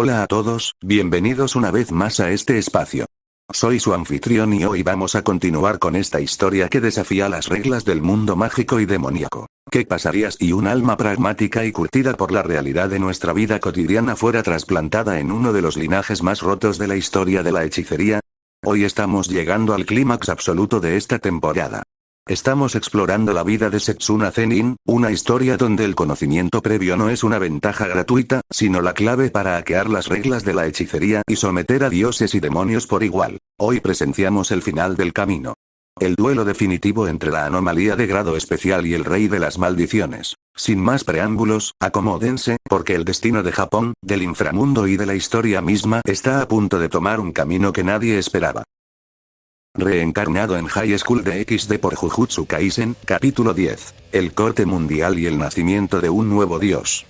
Hola a todos, bienvenidos una vez más a este espacio. Soy su anfitrión y hoy vamos a continuar con esta historia que desafía las reglas del mundo mágico y demoníaco. ¿Qué pasaría si un alma pragmática y curtida por la realidad de nuestra vida cotidiana fuera trasplantada en uno de los linajes más rotos de la historia de la hechicería? Hoy estamos llegando al clímax absoluto de esta temporada. Estamos explorando la vida de Setsuna Zenin, una historia donde el conocimiento previo no es una ventaja gratuita, sino la clave para hackear las reglas de la hechicería y someter a dioses y demonios por igual. Hoy presenciamos el final del camino. El duelo definitivo entre la anomalía de grado especial y el rey de las maldiciones. Sin más preámbulos, acomódense, porque el destino de Japón, del inframundo y de la historia misma está a punto de tomar un camino que nadie esperaba. Reencarnado en High School DxD por Jujutsu Kaisen, capítulo 10. El corte mundial y el nacimiento de un nuevo dios.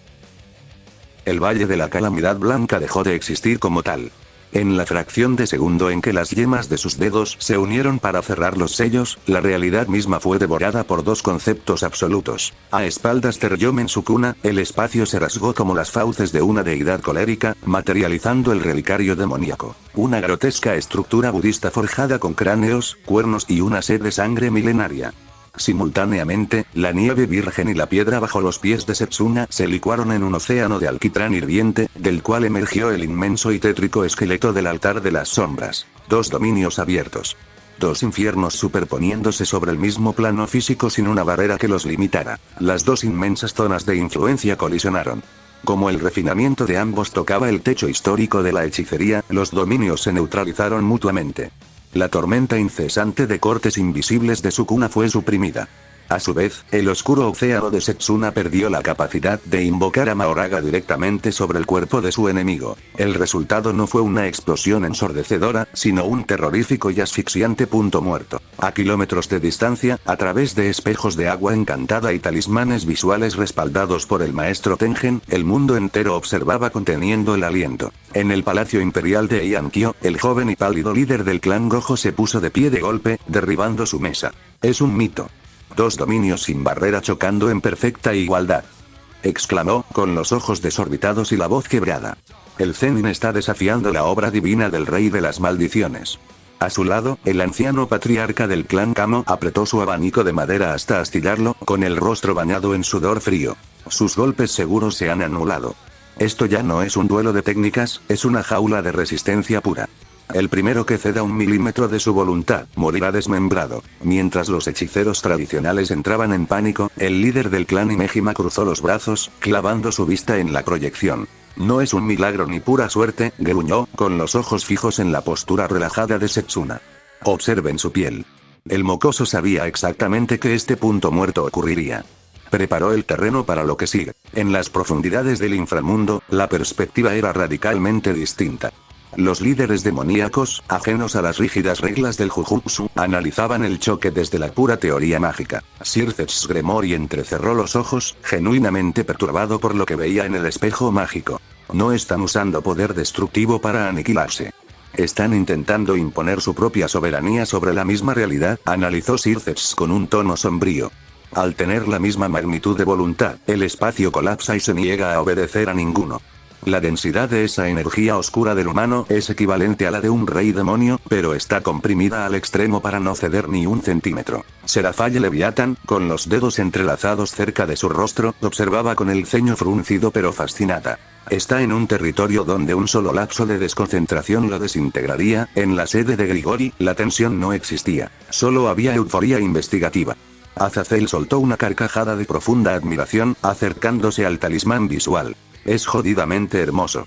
El Valle de la Calamidad Blanca dejó de existir como tal. En la fracción de segundo en que las yemas de sus dedos se unieron para cerrar los sellos, la realidad misma fue devorada por dos conceptos absolutos. A espaldas de Ryomen Sukuna, el espacio se rasgó como las fauces de una deidad colérica, materializando el relicario demoníaco. Una grotesca estructura budista forjada con cráneos, cuernos y una sed de sangre milenaria. Simultáneamente, la nieve virgen y la piedra bajo los pies de Setsuna se licuaron en un océano de alquitrán hirviente, del cual emergió el inmenso y tétrico esqueleto del altar de las sombras. Dos dominios abiertos. Dos infiernos superponiéndose sobre el mismo plano físico sin una barrera que los limitara. Las dos inmensas zonas de influencia colisionaron. Como el refinamiento de ambos tocaba el techo histórico de la hechicería, los dominios se neutralizaron mutuamente. La tormenta incesante de cortes invisibles de Sukuna fue suprimida. A su vez, el oscuro océano de Setsuna perdió la capacidad de invocar a Mahoraga directamente sobre el cuerpo de su enemigo. El resultado no fue una explosión ensordecedora, sino un terrorífico y asfixiante punto muerto. A kilómetros de distancia, a través de espejos de agua encantada y talismanes visuales respaldados por el maestro Tengen, el mundo entero observaba conteniendo el aliento. En el palacio imperial de Heiankyo, el joven y pálido líder del clan Gojo se puso de pie de golpe, derribando su mesa. Es un mito. Dos dominios sin barrera chocando en perfecta igualdad. Exclamó, con los ojos desorbitados y la voz quebrada. El Zenin está desafiando la obra divina del rey de las maldiciones. A su lado, el anciano patriarca del clan Kamo apretó su abanico de madera hasta astillarlo, con el rostro bañado en sudor frío. Sus golpes seguros se han anulado. Esto ya no es un duelo de técnicas, es una jaula de resistencia pura. El primero que ceda un milímetro de su voluntad, morirá desmembrado. Mientras los hechiceros tradicionales entraban en pánico, el líder del clan Imejima cruzó los brazos, clavando su vista en la proyección. No es un milagro ni pura suerte, gruñó, con los ojos fijos en la postura relajada de Setsuna. Observen su piel. El mocoso sabía exactamente que este punto muerto ocurriría. Preparó el terreno para lo que sigue. En las profundidades del inframundo, la perspectiva era radicalmente distinta. Los líderes demoníacos, ajenos a las rígidas reglas del Jujutsu, analizaban el choque desde la pura teoría mágica. Sir Gremory entrecerró los ojos, genuinamente perturbado por lo que veía en el espejo mágico. No están usando poder destructivo para aniquilarse. Están intentando imponer su propia soberanía sobre la misma realidad, analizó Sir con un tono sombrío. Al tener la misma magnitud de voluntad, el espacio colapsa y se niega a obedecer a ninguno. La densidad de esa energía oscura del humano es equivalente a la de un rey demonio, pero está comprimida al extremo para no ceder ni un centímetro. Seraphale Leviathan, con los dedos entrelazados cerca de su rostro, observaba con el ceño fruncido pero fascinada. Está en un territorio donde un solo lapso de desconcentración lo desintegraría. En la sede de Grigori, la tensión no existía. Solo había euforia investigativa. Azazel soltó una carcajada de profunda admiración, acercándose al talismán visual. Es jodidamente hermoso.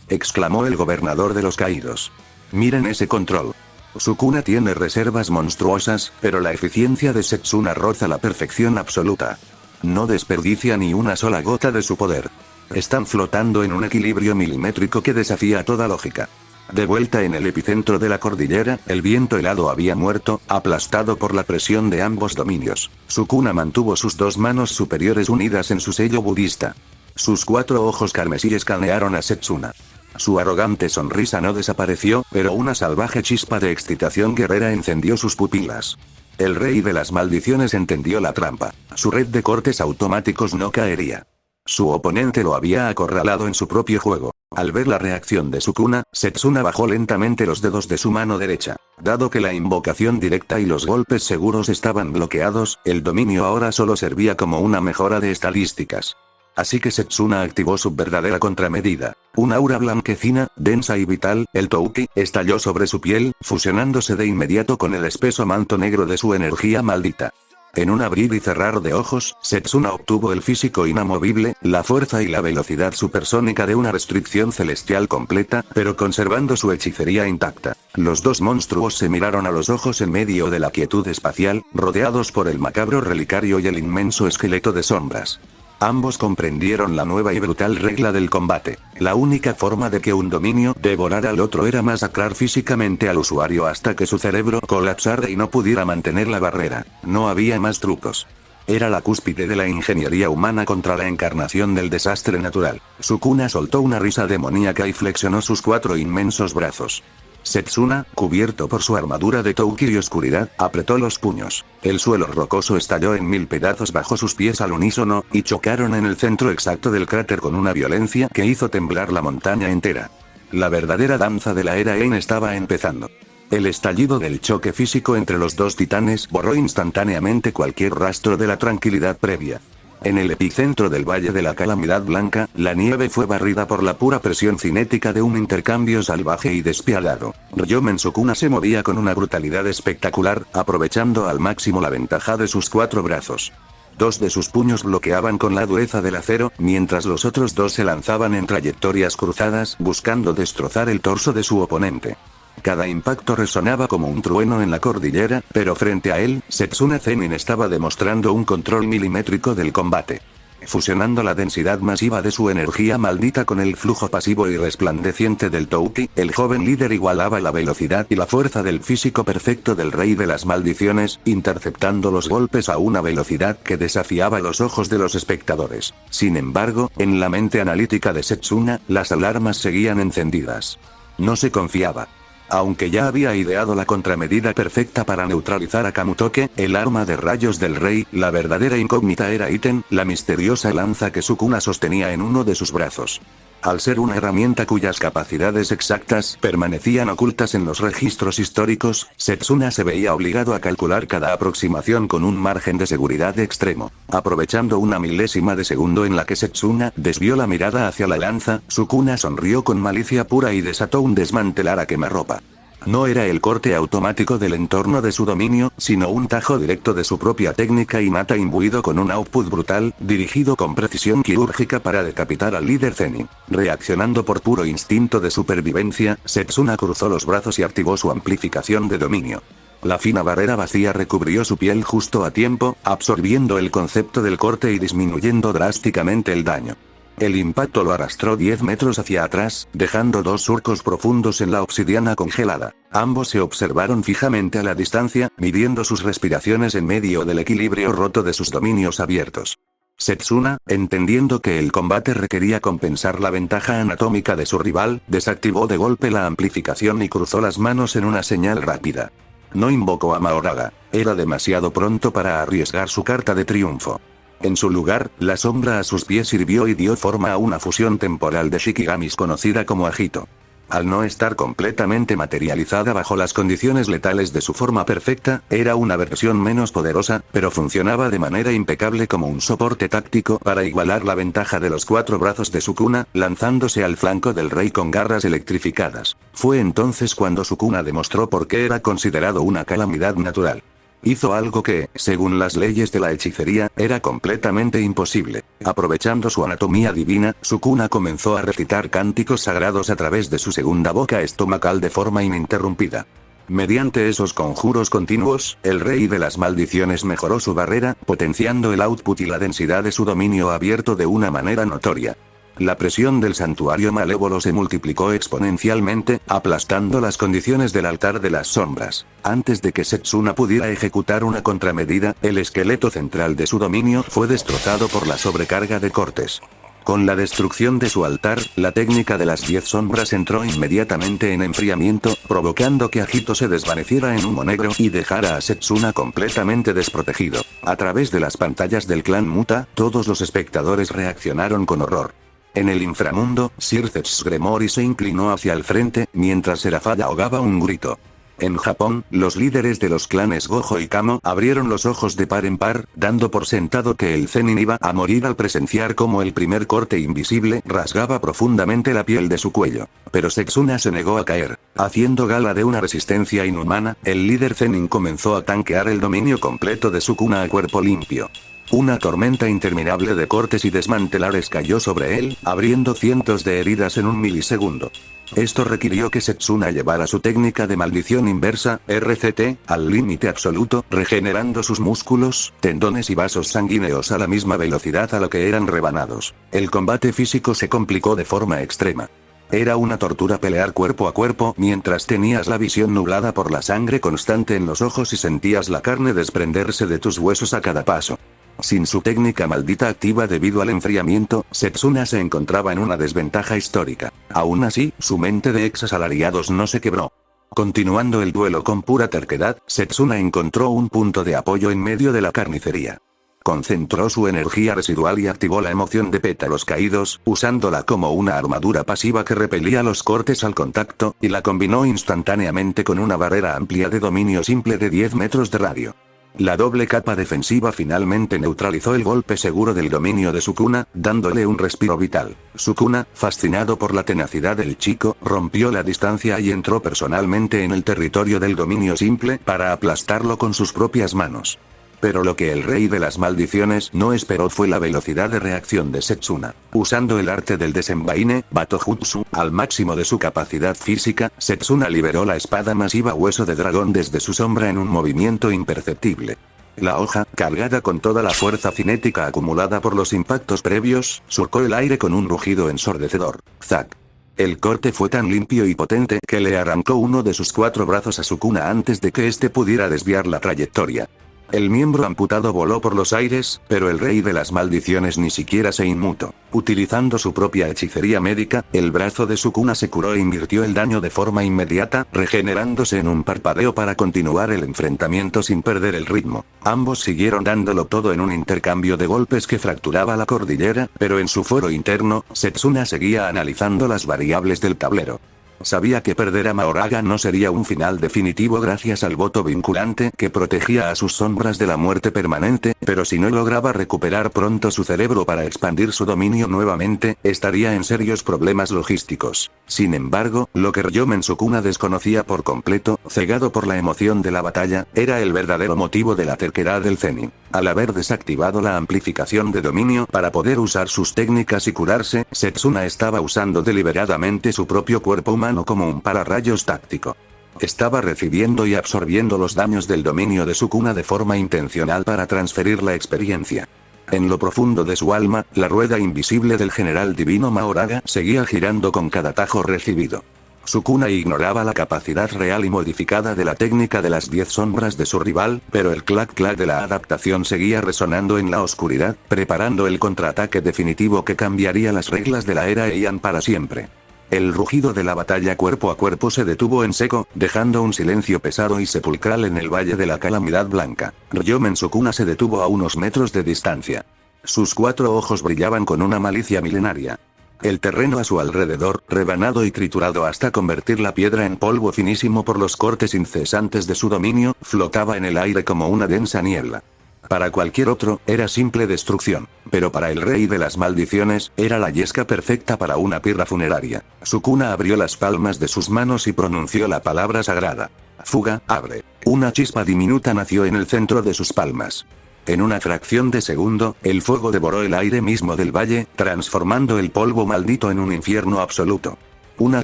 Exclamó el gobernador de los caídos. Miren ese control. Sukuna tiene reservas monstruosas, pero la eficiencia de Setsuna roza la perfección absoluta. No desperdicia ni una sola gota de su poder. Están flotando en un equilibrio milimétrico que desafía toda lógica. De vuelta en el epicentro de la cordillera, el viento helado había muerto, aplastado por la presión de ambos dominios. Sukuna mantuvo sus dos manos superiores unidas en su sello budista. Sus 4 ojos carmesí escanearon a Setsuna. Su arrogante sonrisa no desapareció, pero una salvaje chispa de excitación guerrera encendió sus pupilas. El rey de las maldiciones entendió la trampa. Su red de cortes automáticos no caería. Su oponente lo había acorralado en su propio juego. Al ver la reacción de Sukuna, Setsuna bajó lentamente los dedos de su mano derecha. Dado que la invocación directa y los golpes seguros estaban bloqueados, el dominio ahora solo servía como una mejora de estadísticas. Así que Setsuna activó su verdadera contramedida. Un aura blanquecina, densa y vital, el Touki, estalló sobre su piel, fusionándose de inmediato con el espeso manto negro de su energía maldita. En un abrir y cerrar de ojos, Setsuna obtuvo el físico inamovible, la fuerza y la velocidad supersónica de una restricción celestial completa, pero conservando su hechicería intacta. Los dos monstruos se miraron a los ojos en medio de la quietud espacial, rodeados por el macabro relicario y el inmenso esqueleto de sombras. Ambos comprendieron la nueva y brutal regla del combate. La única forma de que un dominio devorara al otro era masacrar físicamente al usuario hasta que su cerebro colapsara y no pudiera mantener la barrera. No había más trucos. Era la cúspide de la ingeniería humana contra la encarnación del desastre natural. Sukuna soltó una risa demoníaca y flexionó sus 4 inmensos brazos. Setsuna, cubierto por su armadura de Touki y oscuridad, apretó los puños. El suelo rocoso estalló en 1000 pedazos bajo sus pies al unísono, y chocaron en el centro exacto del cráter con una violencia que hizo temblar la montaña entera. La verdadera danza de la era Ein estaba empezando. El estallido del choque físico entre los dos titanes borró instantáneamente cualquier rastro de la tranquilidad previa. En el epicentro del Valle de la Calamidad Blanca, la nieve fue barrida por la pura presión cinética de un intercambio salvaje y despiadado. Ryomen Sukuna se movía con una brutalidad espectacular, aprovechando al máximo la ventaja de sus 4 brazos. 2 de sus puños bloqueaban con la dureza del acero, mientras los otros 2 se lanzaban en trayectorias cruzadas, buscando destrozar el torso de su oponente. Cada impacto resonaba como un trueno en la cordillera, pero frente a él, Setsuna Zenin estaba demostrando un control milimétrico del combate. Fusionando la densidad masiva de su energía maldita con el flujo pasivo y resplandeciente del Touki, el joven líder igualaba la velocidad y la fuerza del físico perfecto del rey de las maldiciones, interceptando los golpes a una velocidad que desafiaba los ojos de los espectadores. Sin embargo, en la mente analítica de Setsuna, las alarmas seguían encendidas. No se confiaba. Aunque ya había ideado la contramedida perfecta para neutralizar a Kamutoke, el arma de rayos del rey, la verdadera incógnita era Iten, la misteriosa lanza que Sukuna sostenía en uno de sus brazos. Al ser una herramienta cuyas capacidades exactas permanecían ocultas en los registros históricos, Setsuna se veía obligado a calcular cada aproximación con un margen de seguridad extremo. Aprovechando una milésima de segundo en la que Setsuna desvió la mirada hacia la lanza, Sukuna sonrió con malicia pura y desató un desmantelar a quemarropa. No era el corte automático del entorno de su dominio, sino un tajo directo de su propia técnica innata imbuido con un output brutal, dirigido con precisión quirúrgica para decapitar al líder Zenin. Reaccionando por puro instinto de supervivencia, Setsuna cruzó los brazos y activó su amplificación de dominio. La fina barrera vacía recubrió su piel justo a tiempo, absorbiendo el concepto del corte y disminuyendo drásticamente el daño. El impacto lo arrastró 10 metros hacia atrás, dejando 2 surcos profundos en la obsidiana congelada. Ambos se observaron fijamente a la distancia, midiendo sus respiraciones en medio del equilibrio roto de sus dominios abiertos. Setsuna, entendiendo que el combate requería compensar la ventaja anatómica de su rival, desactivó de golpe la amplificación y cruzó las manos en una señal rápida. No invocó a Mahoraga. Era demasiado pronto para arriesgar su carta de triunfo. En su lugar, la sombra a sus pies sirvió y dio forma a una fusión temporal de Shikigamis conocida como Agito. Al no estar completamente materializada bajo las condiciones letales de su forma perfecta, era una versión menos poderosa, pero funcionaba de manera impecable como un soporte táctico para igualar la ventaja de los 4 brazos de Sukuna, lanzándose al flanco del rey con garras electrificadas. Fue entonces cuando Sukuna demostró por qué era considerado una calamidad natural. Hizo algo que, según las leyes de la hechicería, era completamente imposible. Aprovechando su anatomía divina, Sukuna comenzó a recitar cánticos sagrados a través de su segunda boca estomacal de forma ininterrumpida. Mediante esos conjuros continuos, el rey de las maldiciones mejoró su barrera, potenciando el output y la densidad de su dominio abierto de una manera notoria. La presión del santuario malévolo se multiplicó exponencialmente, aplastando las condiciones del altar de las sombras. Antes de que Setsuna pudiera ejecutar una contramedida, el esqueleto central de su dominio fue destrozado por la sobrecarga de cortes. Con la destrucción de su altar, la técnica de las 10 sombras entró inmediatamente en enfriamiento, provocando que Agito se desvaneciera en humo negro y dejara a Setsuna completamente desprotegido. A través de las pantallas del clan Muta, todos los espectadores reaccionaron con horror. En el inframundo, Sir Gremory se inclinó hacia el frente, mientras Serafall ahogaba un grito. En Japón, los líderes de los clanes Gojo y Kamo abrieron los ojos de par en par, dando por sentado que el Zenin iba a morir al presenciar cómo el primer corte invisible rasgaba profundamente la piel de su cuello. Pero Setsuna se negó a caer. Haciendo gala de una resistencia inhumana, el líder Zenin comenzó a tanquear el dominio completo de Sukuna a cuerpo limpio. Una tormenta interminable de cortes y desmantelares cayó sobre él, abriendo cientos de heridas en un milisegundo. Esto requirió que Setsuna llevara su técnica de maldición inversa, RCT, al límite absoluto, regenerando sus músculos, tendones y vasos sanguíneos a la misma velocidad a la que eran rebanados. El combate físico se complicó de forma extrema. Era una tortura pelear cuerpo a cuerpo mientras tenías la visión nublada por la sangre constante en los ojos y sentías la carne desprenderse de tus huesos a cada paso. Sin su técnica maldita activa debido al enfriamiento, Setsuna se encontraba en una desventaja histórica. Aún así, su mente de ex asalariados no se quebró. Continuando el duelo con pura terquedad, Setsuna encontró un punto de apoyo en medio de la carnicería. Concentró su energía residual y activó la emoción de pétalos caídos, usándola como una armadura pasiva que repelía los cortes al contacto, y la combinó instantáneamente con una barrera amplia de dominio simple de 10 metros de radio. La doble capa defensiva finalmente neutralizó el golpe seguro del dominio de Sukuna, dándole un respiro vital. Sukuna, fascinado por la tenacidad del chico, rompió la distancia y entró personalmente en el territorio del dominio simple para aplastarlo con sus propias manos. Pero lo que el rey de las maldiciones no esperó fue la velocidad de reacción de Setsuna. Usando el arte del desenvaine, Batojutsu, al máximo de su capacidad física, Setsuna liberó la espada masiva hueso de dragón desde su sombra en un movimiento imperceptible. La hoja, cargada con toda la fuerza cinética acumulada por los impactos previos, surcó el aire con un rugido ensordecedor. ¡Zac! El corte fue tan limpio y potente que le arrancó uno de sus 4 brazos a Sukuna antes de que éste pudiera desviar la trayectoria. El miembro amputado voló por los aires, pero el rey de las maldiciones ni siquiera se inmutó. Utilizando su propia hechicería médica, el brazo de Sukuna se curó e invirtió el daño de forma inmediata, regenerándose en un parpadeo para continuar el enfrentamiento sin perder el ritmo. Ambos siguieron dándolo todo en un intercambio de golpes que fracturaba la cordillera, pero en su foro interno, Setsuna seguía analizando las variables del tablero. Sabía que perder a Mahoraga no sería un final definitivo gracias al voto vinculante que protegía a sus sombras de la muerte permanente, pero si no lograba recuperar pronto su cerebro para expandir su dominio nuevamente, estaría en serios problemas logísticos. Sin embargo, lo que Ryomen Sukuna desconocía por completo, cegado por la emoción de la batalla, era el verdadero motivo de la terquedad del Zenin. Al haber desactivado la amplificación de dominio para poder usar sus técnicas y curarse, Setsuna estaba usando deliberadamente su propio cuerpo humano como un pararrayos táctico. Estaba recibiendo y absorbiendo los daños del dominio de Sukuna de forma intencional para transferir la experiencia. En lo profundo de su alma, la rueda invisible del general divino Mahoraga seguía girando con cada tajo recibido. Sukuna ignoraba la capacidad real y modificada de la técnica de las 10 sombras de su rival, pero el clac-clac de la adaptación seguía resonando en la oscuridad, preparando el contraataque definitivo que cambiaría las reglas de la era Heian para siempre. El rugido de la batalla cuerpo a cuerpo se detuvo en seco, dejando un silencio pesado y sepulcral en el Valle de la Calamidad Blanca. Ryomen Sukuna se detuvo a unos metros de distancia. Sus 4 ojos brillaban con una malicia milenaria. El terreno a su alrededor, rebanado y triturado hasta convertir la piedra en polvo finísimo por los cortes incesantes de su dominio, flotaba en el aire como una densa niebla. Para cualquier otro, era simple destrucción, pero para el rey de las maldiciones, era la yesca perfecta para una pirra funeraria. Sukuna abrió las palmas de sus manos y pronunció la palabra sagrada. Fuga, abre. Una chispa diminuta nació en el centro de sus palmas. En una fracción de segundo, el fuego devoró el aire mismo del valle, transformando el polvo maldito en un infierno absoluto. Una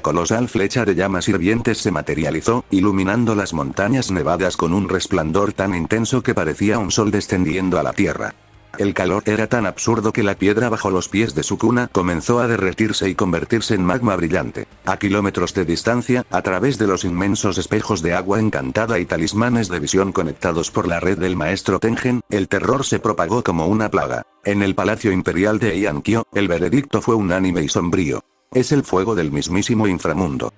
colosal flecha de llamas hirvientes se materializó, iluminando las montañas nevadas con un resplandor tan intenso que parecía un sol descendiendo a la tierra. El calor era tan absurdo que la piedra bajo los pies de Sukuna comenzó a derretirse y convertirse en magma brillante. A kilómetros de distancia, a través de los inmensos espejos de agua encantada y talismanes de visión conectados por la red del maestro Tengen, el terror se propagó como una plaga. En el palacio imperial de Heian-kyo, el veredicto fue unánime y sombrío. Es el fuego del mismísimo inframundo,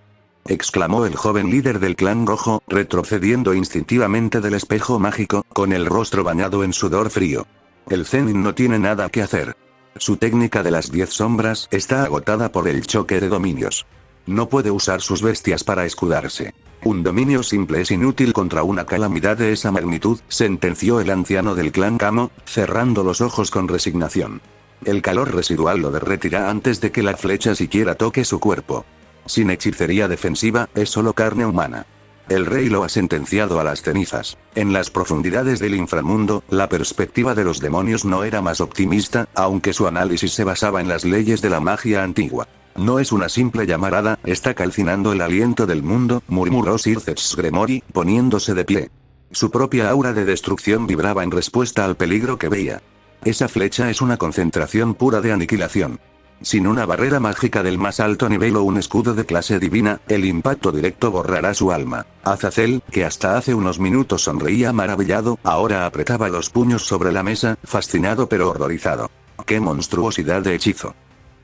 exclamó el joven líder del clan Gojo, retrocediendo instintivamente del espejo mágico, con el rostro bañado en sudor frío. El Zenin no tiene nada que hacer. Su técnica de las 10 sombras está agotada por el choque de dominios. No puede usar sus bestias para escudarse. Un dominio simple es inútil contra una calamidad de esa magnitud, sentenció el anciano del clan Kamo, cerrando los ojos con resignación. El calor residual lo derretirá antes de que la flecha siquiera toque su cuerpo. Sin hechicería defensiva, es solo carne humana. El rey lo ha sentenciado a las cenizas. En las profundidades del inframundo, la perspectiva de los demonios no era más optimista, aunque su análisis se basaba en las leyes de la magia antigua. No es una simple llamarada, está calcinando el aliento del mundo, murmuró Sir Zex Gremory, poniéndose de pie. Su propia aura de destrucción vibraba en respuesta al peligro que veía. Esa flecha es una concentración pura de aniquilación. Sin una barrera mágica del más alto nivel o un escudo de clase divina, el impacto directo borrará su alma. Azazel, que hasta hace unos minutos sonreía maravillado, ahora apretaba los puños sobre la mesa, fascinado pero horrorizado. ¡Qué monstruosidad de hechizo!,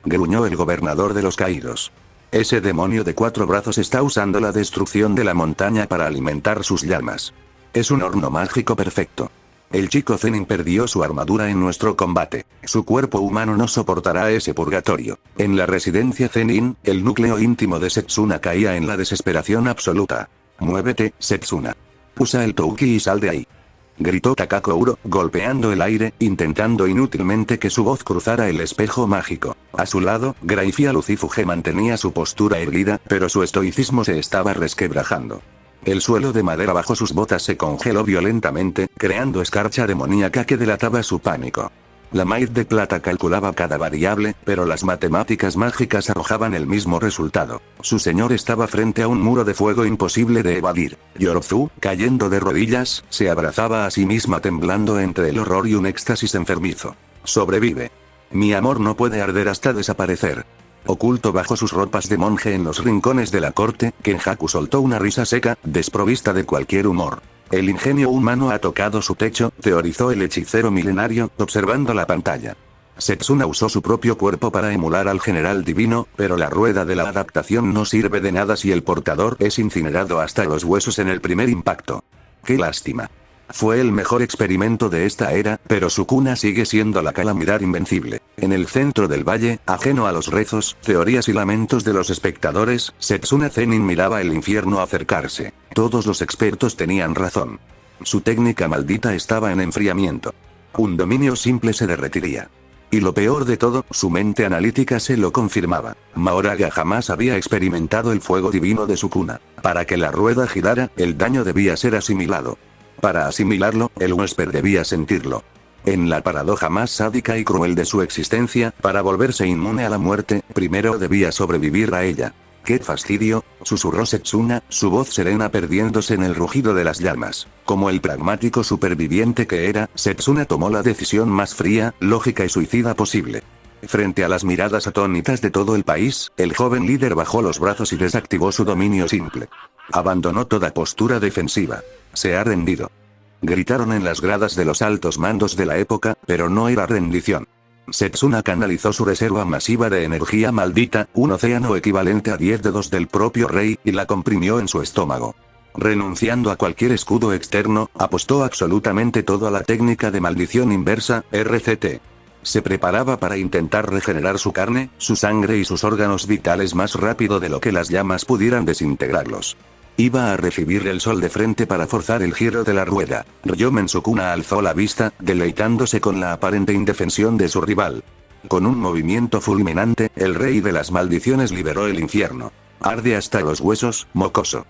gruñó el gobernador de los caídos. Ese demonio de 4 brazos está usando la destrucción de la montaña para alimentar sus llamas. Es un horno mágico perfecto. El chico Zenin perdió su armadura en nuestro combate. Su cuerpo humano no soportará ese purgatorio. En la residencia Zenin, el núcleo íntimo de Setsuna caía en la desesperación absoluta. Muévete, Setsuna. Usa el Touki y sal de ahí, gritó Takako Uro, golpeando el aire, intentando inútilmente que su voz cruzara el espejo mágico. A su lado, Graifia Lucifuge mantenía su postura erguida, pero su estoicismo se estaba resquebrajando. El suelo de madera bajo sus botas se congeló violentamente, creando escarcha demoníaca que delataba su pánico. La Maid de plata calculaba cada variable, pero las matemáticas mágicas arrojaban el mismo resultado. Su señor estaba frente a un muro de fuego imposible de evadir. Yorzu, cayendo de rodillas, se abrazaba a sí misma temblando entre el horror y un éxtasis enfermizo. Sobrevive. Mi amor no puede arder hasta desaparecer. Oculto bajo sus ropas de monje en los rincones de la corte, Kenjaku soltó una risa seca, desprovista de cualquier humor. El ingenio humano ha tocado su techo, teorizó el hechicero milenario, observando la pantalla. Setsuna usó su propio cuerpo para emular al general divino, pero la rueda de la adaptación no sirve de nada si el portador es incinerado hasta los huesos en el primer impacto. ¡Qué lástima! Fue el mejor experimento de esta era, pero Sukuna sigue siendo la calamidad invencible. En el centro del valle, ajeno a los rezos, teorías y lamentos de los espectadores, Setsuna Zenin miraba el infierno acercarse. Todos los expertos tenían razón. Su técnica maldita estaba en enfriamiento. Un dominio simple se derretiría. Y lo peor de todo, su mente analítica se lo confirmaba. Mahoraga jamás había experimentado el fuego divino de Sukuna. Para que la rueda girara, el daño debía ser asimilado. Para asimilarlo, el huésped debía sentirlo. En la paradoja más sádica y cruel de su existencia, para volverse inmune a la muerte, primero debía sobrevivir a ella. ¡Qué fastidio!, susurró Setsuna, su voz serena perdiéndose en el rugido de las llamas. Como el pragmático superviviente que era, Setsuna tomó la decisión más fría, lógica y suicida posible. Frente a las miradas atónitas de todo el país, el joven líder bajó los brazos y desactivó su dominio simple. Abandonó toda postura defensiva. Se ha rendido. Gritaron en las gradas de los altos mandos de la época, pero no era rendición. Setsuna canalizó su reserva masiva de energía maldita, un océano equivalente a 10 dedos del propio rey, y la comprimió en su estómago. Renunciando a cualquier escudo externo, apostó absolutamente todo a la técnica de maldición inversa, RCT. Se preparaba para intentar regenerar su carne, su sangre y sus órganos vitales más rápido de lo que las llamas pudieran desintegrarlos. Iba a recibir el sol de frente para forzar el giro de la rueda. Ryomen Sukuna alzó la vista, deleitándose con la aparente indefensión de su rival. Con un movimiento fulminante, el rey de las maldiciones liberó el infierno. Arde hasta los huesos, mocoso.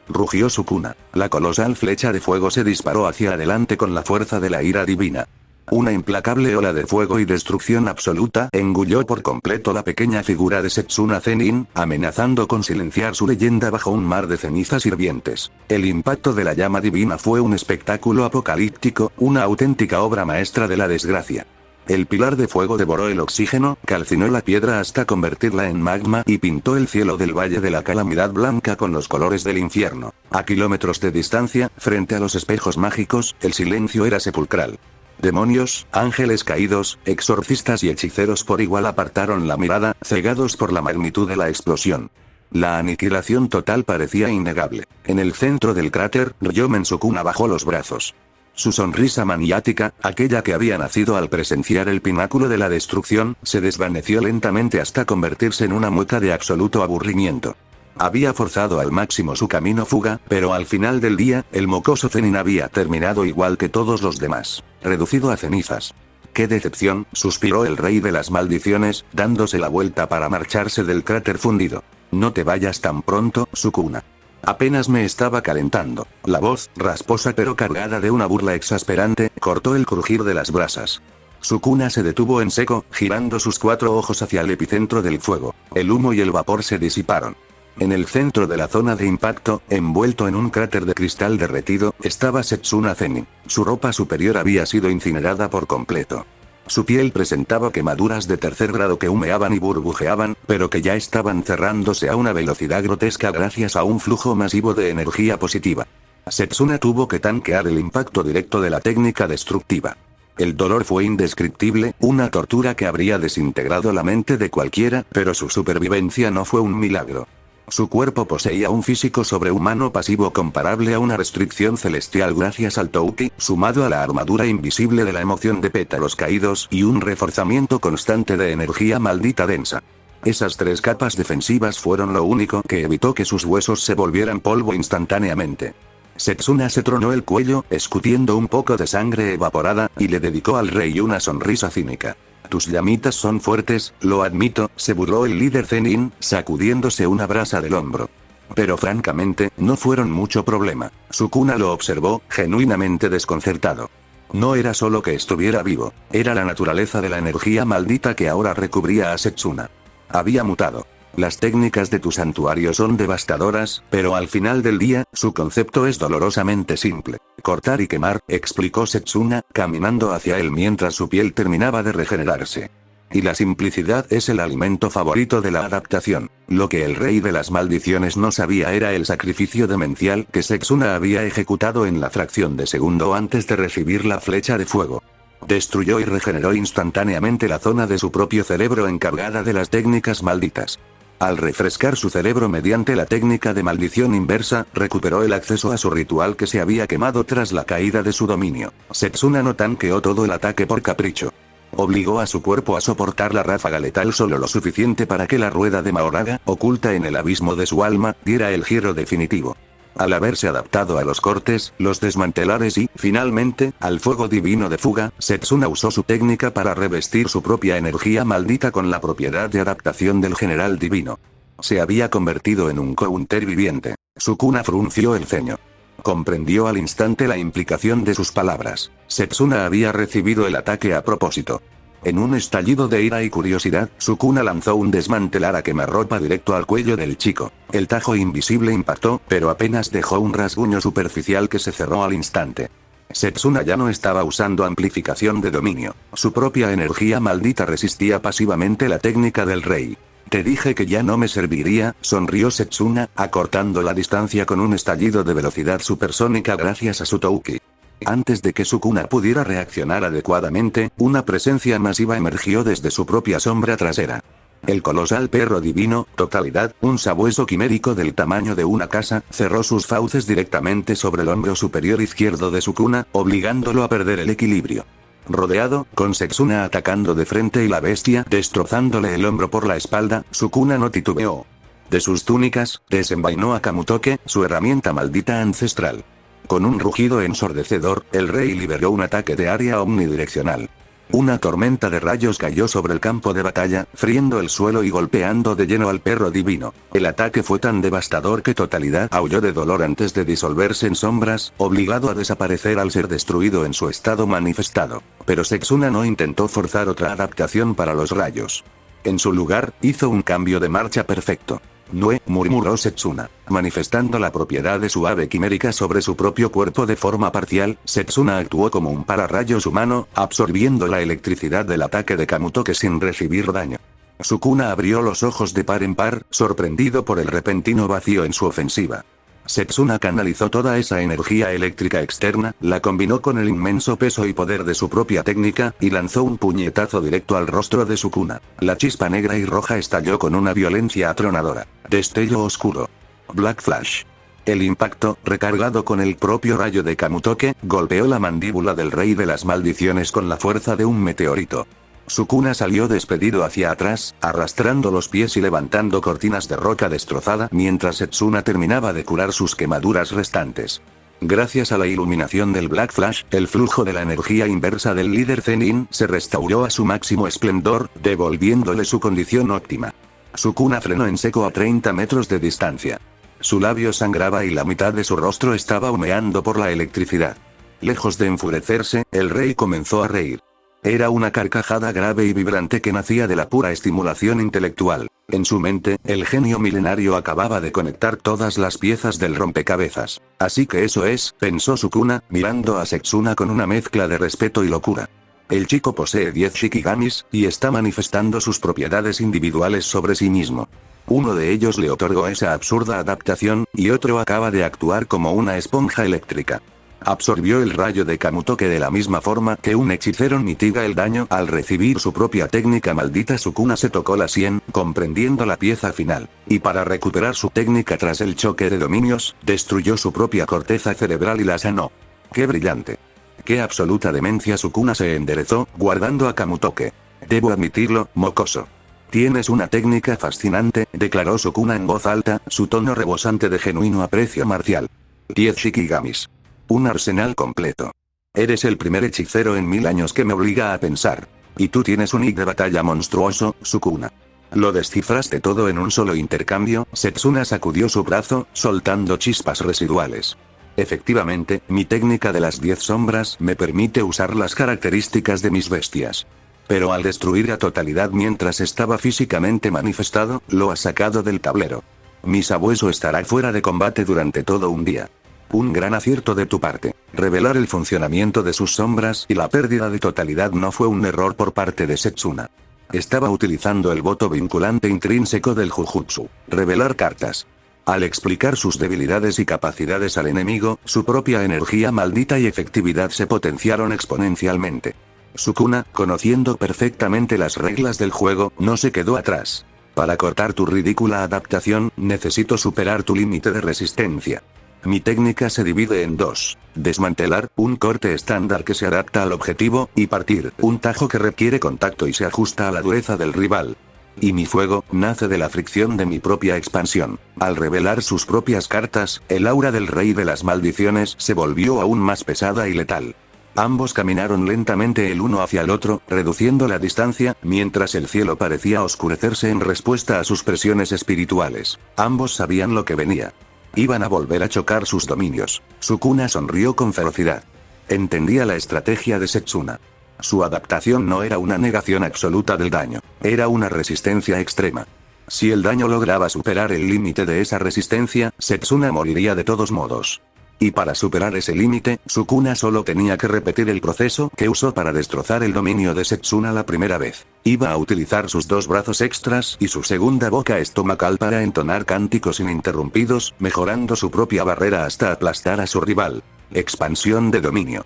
Rugió Sukuna. La colosal flecha de fuego se disparó hacia adelante con la fuerza de la ira divina. Una implacable ola de fuego y destrucción absoluta engulló por completo la pequeña figura de Setsuna Zenin, amenazando con silenciar su leyenda bajo un mar de cenizas hirvientes. El impacto de la llama divina fue un espectáculo apocalíptico, una auténtica obra maestra de la desgracia. El pilar de fuego devoró el oxígeno, calcinó la piedra hasta convertirla en magma y pintó el cielo del Valle de la Calamidad blanca con los colores del infierno. A kilómetros de distancia, frente a los espejos mágicos, el silencio era sepulcral. Demonios, ángeles caídos, exorcistas y hechiceros por igual apartaron la mirada, cegados por la magnitud de la explosión. La aniquilación total parecía innegable. En el centro del cráter, Ryomen Sukuna bajó los brazos. Su sonrisa maniática, aquella que había nacido al presenciar el pináculo de la destrucción, se desvaneció lentamente hasta convertirse en una mueca de absoluto aburrimiento. Había forzado al máximo su camino fuga, pero al final del día, el mocoso Zenin había terminado igual que todos los demás, reducido a cenizas. ¡Qué decepción!, suspiró el rey de las maldiciones, dándose la vuelta para marcharse del cráter fundido. No te vayas tan pronto, Sukuna. Apenas me estaba calentando. La voz, rasposa pero cargada de una burla exasperante, cortó el crujir de las brasas. Sukuna se detuvo en seco, girando sus 4 ojos hacia el epicentro del fuego. El humo y el vapor se disiparon. En el centro de la zona de impacto, envuelto en un cráter de cristal derretido, estaba Setsuna Zenin. Su ropa superior había sido incinerada por completo. Su piel presentaba quemaduras de tercer grado que humeaban y burbujeaban, pero que ya estaban cerrándose a una velocidad grotesca gracias a un flujo masivo de energía positiva. Setsuna tuvo que tanquear el impacto directo de la técnica destructiva. El dolor fue indescriptible, una tortura que habría desintegrado la mente de cualquiera, pero su supervivencia no fue un milagro. Su cuerpo poseía un físico sobrehumano pasivo comparable a una restricción celestial gracias al Touki, sumado a la armadura invisible de la emoción de pétalos caídos y un reforzamiento constante de energía maldita densa. Esas 3 capas defensivas fueron lo único que evitó que sus huesos se volvieran polvo instantáneamente. Setsuna se tronó el cuello, escutiendo un poco de sangre evaporada, y le dedicó al rey una sonrisa cínica. Tus llamitas son fuertes, lo admito, se burló el líder Zenin, sacudiéndose una brasa del hombro. Pero francamente, no fueron mucho problema. Sukuna lo observó, genuinamente desconcertado. No era solo que estuviera vivo, era la naturaleza de la energía maldita que ahora recubría a Setsuna. Había mutado. Las técnicas de tu santuario son devastadoras, pero al final del día, su concepto es dolorosamente simple. Cortar y quemar, explicó Setsuna, caminando hacia él mientras su piel terminaba de regenerarse. Y la simplicidad es el alimento favorito de la adaptación. Lo que el rey de las maldiciones no sabía era el sacrificio demencial que Setsuna había ejecutado en la fracción de segundo antes de recibir la flecha de fuego. Destruyó y regeneró instantáneamente la zona de su propio cerebro encargada de las técnicas malditas. Al refrescar su cerebro mediante la técnica de maldición inversa, recuperó el acceso a su ritual que se había quemado tras la caída de su dominio. Setsuna no tanqueó todo el ataque por capricho. Obligó a su cuerpo a soportar la ráfaga letal solo lo suficiente para que la rueda de Mahoraga, oculta en el abismo de su alma, diera el giro definitivo. Al haberse adaptado a los cortes, los desmantelares y, finalmente, al fuego divino de fuga, Setsuna usó su técnica para revestir su propia energía maldita con la propiedad de adaptación del general divino. Se había convertido en un counter viviente. Sukuna frunció el ceño. Comprendió al instante la implicación de sus palabras. Setsuna había recibido el ataque a propósito. En un estallido de ira y curiosidad, Sukuna lanzó un desmantelar a quemarropa directo al cuello del chico. El tajo invisible impactó, pero apenas dejó un rasguño superficial que se cerró al instante. Setsuna ya no estaba usando amplificación de dominio. Su propia energía maldita resistía pasivamente la técnica del rey. Te dije que ya no me serviría, sonrió Setsuna, acortando la distancia con un estallido de velocidad supersónica gracias a su Touki. Antes de que Sukuna pudiera reaccionar adecuadamente, una presencia masiva emergió desde su propia sombra trasera. El colosal perro divino, totalidad, un sabueso quimérico del tamaño de una casa, cerró sus fauces directamente sobre el hombro superior izquierdo de Sukuna, obligándolo a perder el equilibrio. Rodeado, con Setsuna atacando de frente y la bestia destrozándole el hombro por la espalda, Sukuna no titubeó. De sus túnicas, desenvainó a Kamutoke, su herramienta maldita ancestral. Con un rugido ensordecedor, el rey liberó un ataque de área omnidireccional. Una tormenta de rayos cayó sobre el campo de batalla, friendo el suelo y golpeando de lleno al perro divino. El ataque fue tan devastador que Totalidad aulló de dolor antes de disolverse en sombras, obligado a desaparecer al ser destruido en su estado manifestado. Pero Setsuna no intentó forzar otra adaptación para los rayos. En su lugar, hizo un cambio de marcha perfecto. Nue, murmuró Setsuna. Manifestando la propiedad de su ave quimérica sobre su propio cuerpo de forma parcial, Setsuna actuó como un pararrayos humano, absorbiendo la electricidad del ataque de Kamutoke sin recibir daño. Sukuna abrió los ojos de par en par, sorprendido por el repentino vacío en su ofensiva. Setsuna canalizó toda esa energía eléctrica externa, la combinó con el inmenso peso y poder de su propia técnica, y lanzó un puñetazo directo al rostro de Sukuna. La chispa negra y roja estalló con una violencia atronadora. Destello oscuro. Black Flash. El impacto, recargado con el propio rayo de Kamutoke, golpeó la mandíbula del rey de las maldiciones con la fuerza de un meteorito. Sukuna salió despedido hacia atrás, arrastrando los pies y levantando cortinas de roca destrozada mientras Setsuna terminaba de curar sus quemaduras restantes. Gracias a la iluminación del Black Flash, el flujo de la energía inversa del líder Zenin se restauró a su máximo esplendor, devolviéndole su condición óptima. Sukuna frenó en seco a 30 metros de distancia. Su labio sangraba y la mitad de su rostro estaba humeando por la electricidad. Lejos de enfurecerse, el rey comenzó a reír. Era una carcajada grave y vibrante que nacía de la pura estimulación intelectual. En su mente, el genio milenario acababa de conectar todas las piezas del rompecabezas. Así que eso es, pensó Sukuna, mirando a Setsuna con una mezcla de respeto y locura. El chico posee 10 Shikigamis, y está manifestando sus propiedades individuales sobre sí mismo. Uno de ellos le otorgó esa absurda adaptación, y otro acaba de actuar como una esponja eléctrica. Absorbió el rayo de Kamutoke de la misma forma que un hechicero mitiga el daño al recibir su propia técnica maldita. Sukuna se tocó la sien, comprendiendo la pieza final. Y para recuperar su técnica tras el choque de dominios, destruyó su propia corteza cerebral y la sanó. ¡Qué brillante! ¡Qué absoluta demencia! Sukuna se enderezó, guardando a Kamutoke. Debo admitirlo, mocoso. Tienes una técnica fascinante, declaró Sukuna en voz alta, su tono rebosante de genuino aprecio marcial. 10 Shikigamis. Un arsenal completo. Eres el primer hechicero en 1000 años que me obliga a pensar. Y tú tienes un nick de batalla monstruoso, Sukuna. ¿Lo descifraste todo en un solo intercambio? Setsuna sacudió su brazo, soltando chispas residuales. Efectivamente, mi técnica de las 10 sombras me permite usar las características de mis bestias. Pero al destruir a totalidad mientras estaba físicamente manifestado, lo has sacado del tablero. Mi sabueso estará fuera de combate durante todo un día. Un gran acierto de tu parte. Revelar el funcionamiento de sus sombras y la pérdida de totalidad no fue un error por parte de Setsuna. Estaba utilizando el voto vinculante intrínseco del Jujutsu. Revelar cartas. Al explicar sus debilidades y capacidades al enemigo, su propia energía maldita y efectividad se potenciaron exponencialmente. Sukuna, conociendo perfectamente las reglas del juego, no se quedó atrás. Para cortar tu ridícula adaptación, necesito superar tu límite de resistencia. Mi técnica se divide en dos. Desmantelar, un corte estándar que se adapta al objetivo, y partir, un tajo que requiere contacto y se ajusta a la dureza del rival. Y mi fuego, nace de la fricción de mi propia expansión. Al revelar sus propias cartas, el aura del rey de las maldiciones se volvió aún más pesada y letal. Ambos caminaron lentamente el uno hacia el otro, reduciendo la distancia, mientras el cielo parecía oscurecerse en respuesta a sus presiones espirituales. Ambos sabían lo que venía. Iban a volver a chocar sus dominios. Sukuna sonrió con ferocidad. Entendía la estrategia de Setsuna. Su adaptación no era una negación absoluta del daño, era una resistencia extrema. Si el daño lograba superar el límite de esa resistencia, Setsuna moriría de todos modos. Y para superar ese límite, Sukuna solo tenía que repetir el proceso que usó para destrozar el dominio de Setsuna la primera vez. Iba a utilizar sus dos brazos extras y su segunda boca estomacal para entonar cánticos ininterrumpidos, mejorando su propia barrera hasta aplastar a su rival. Expansión de dominio.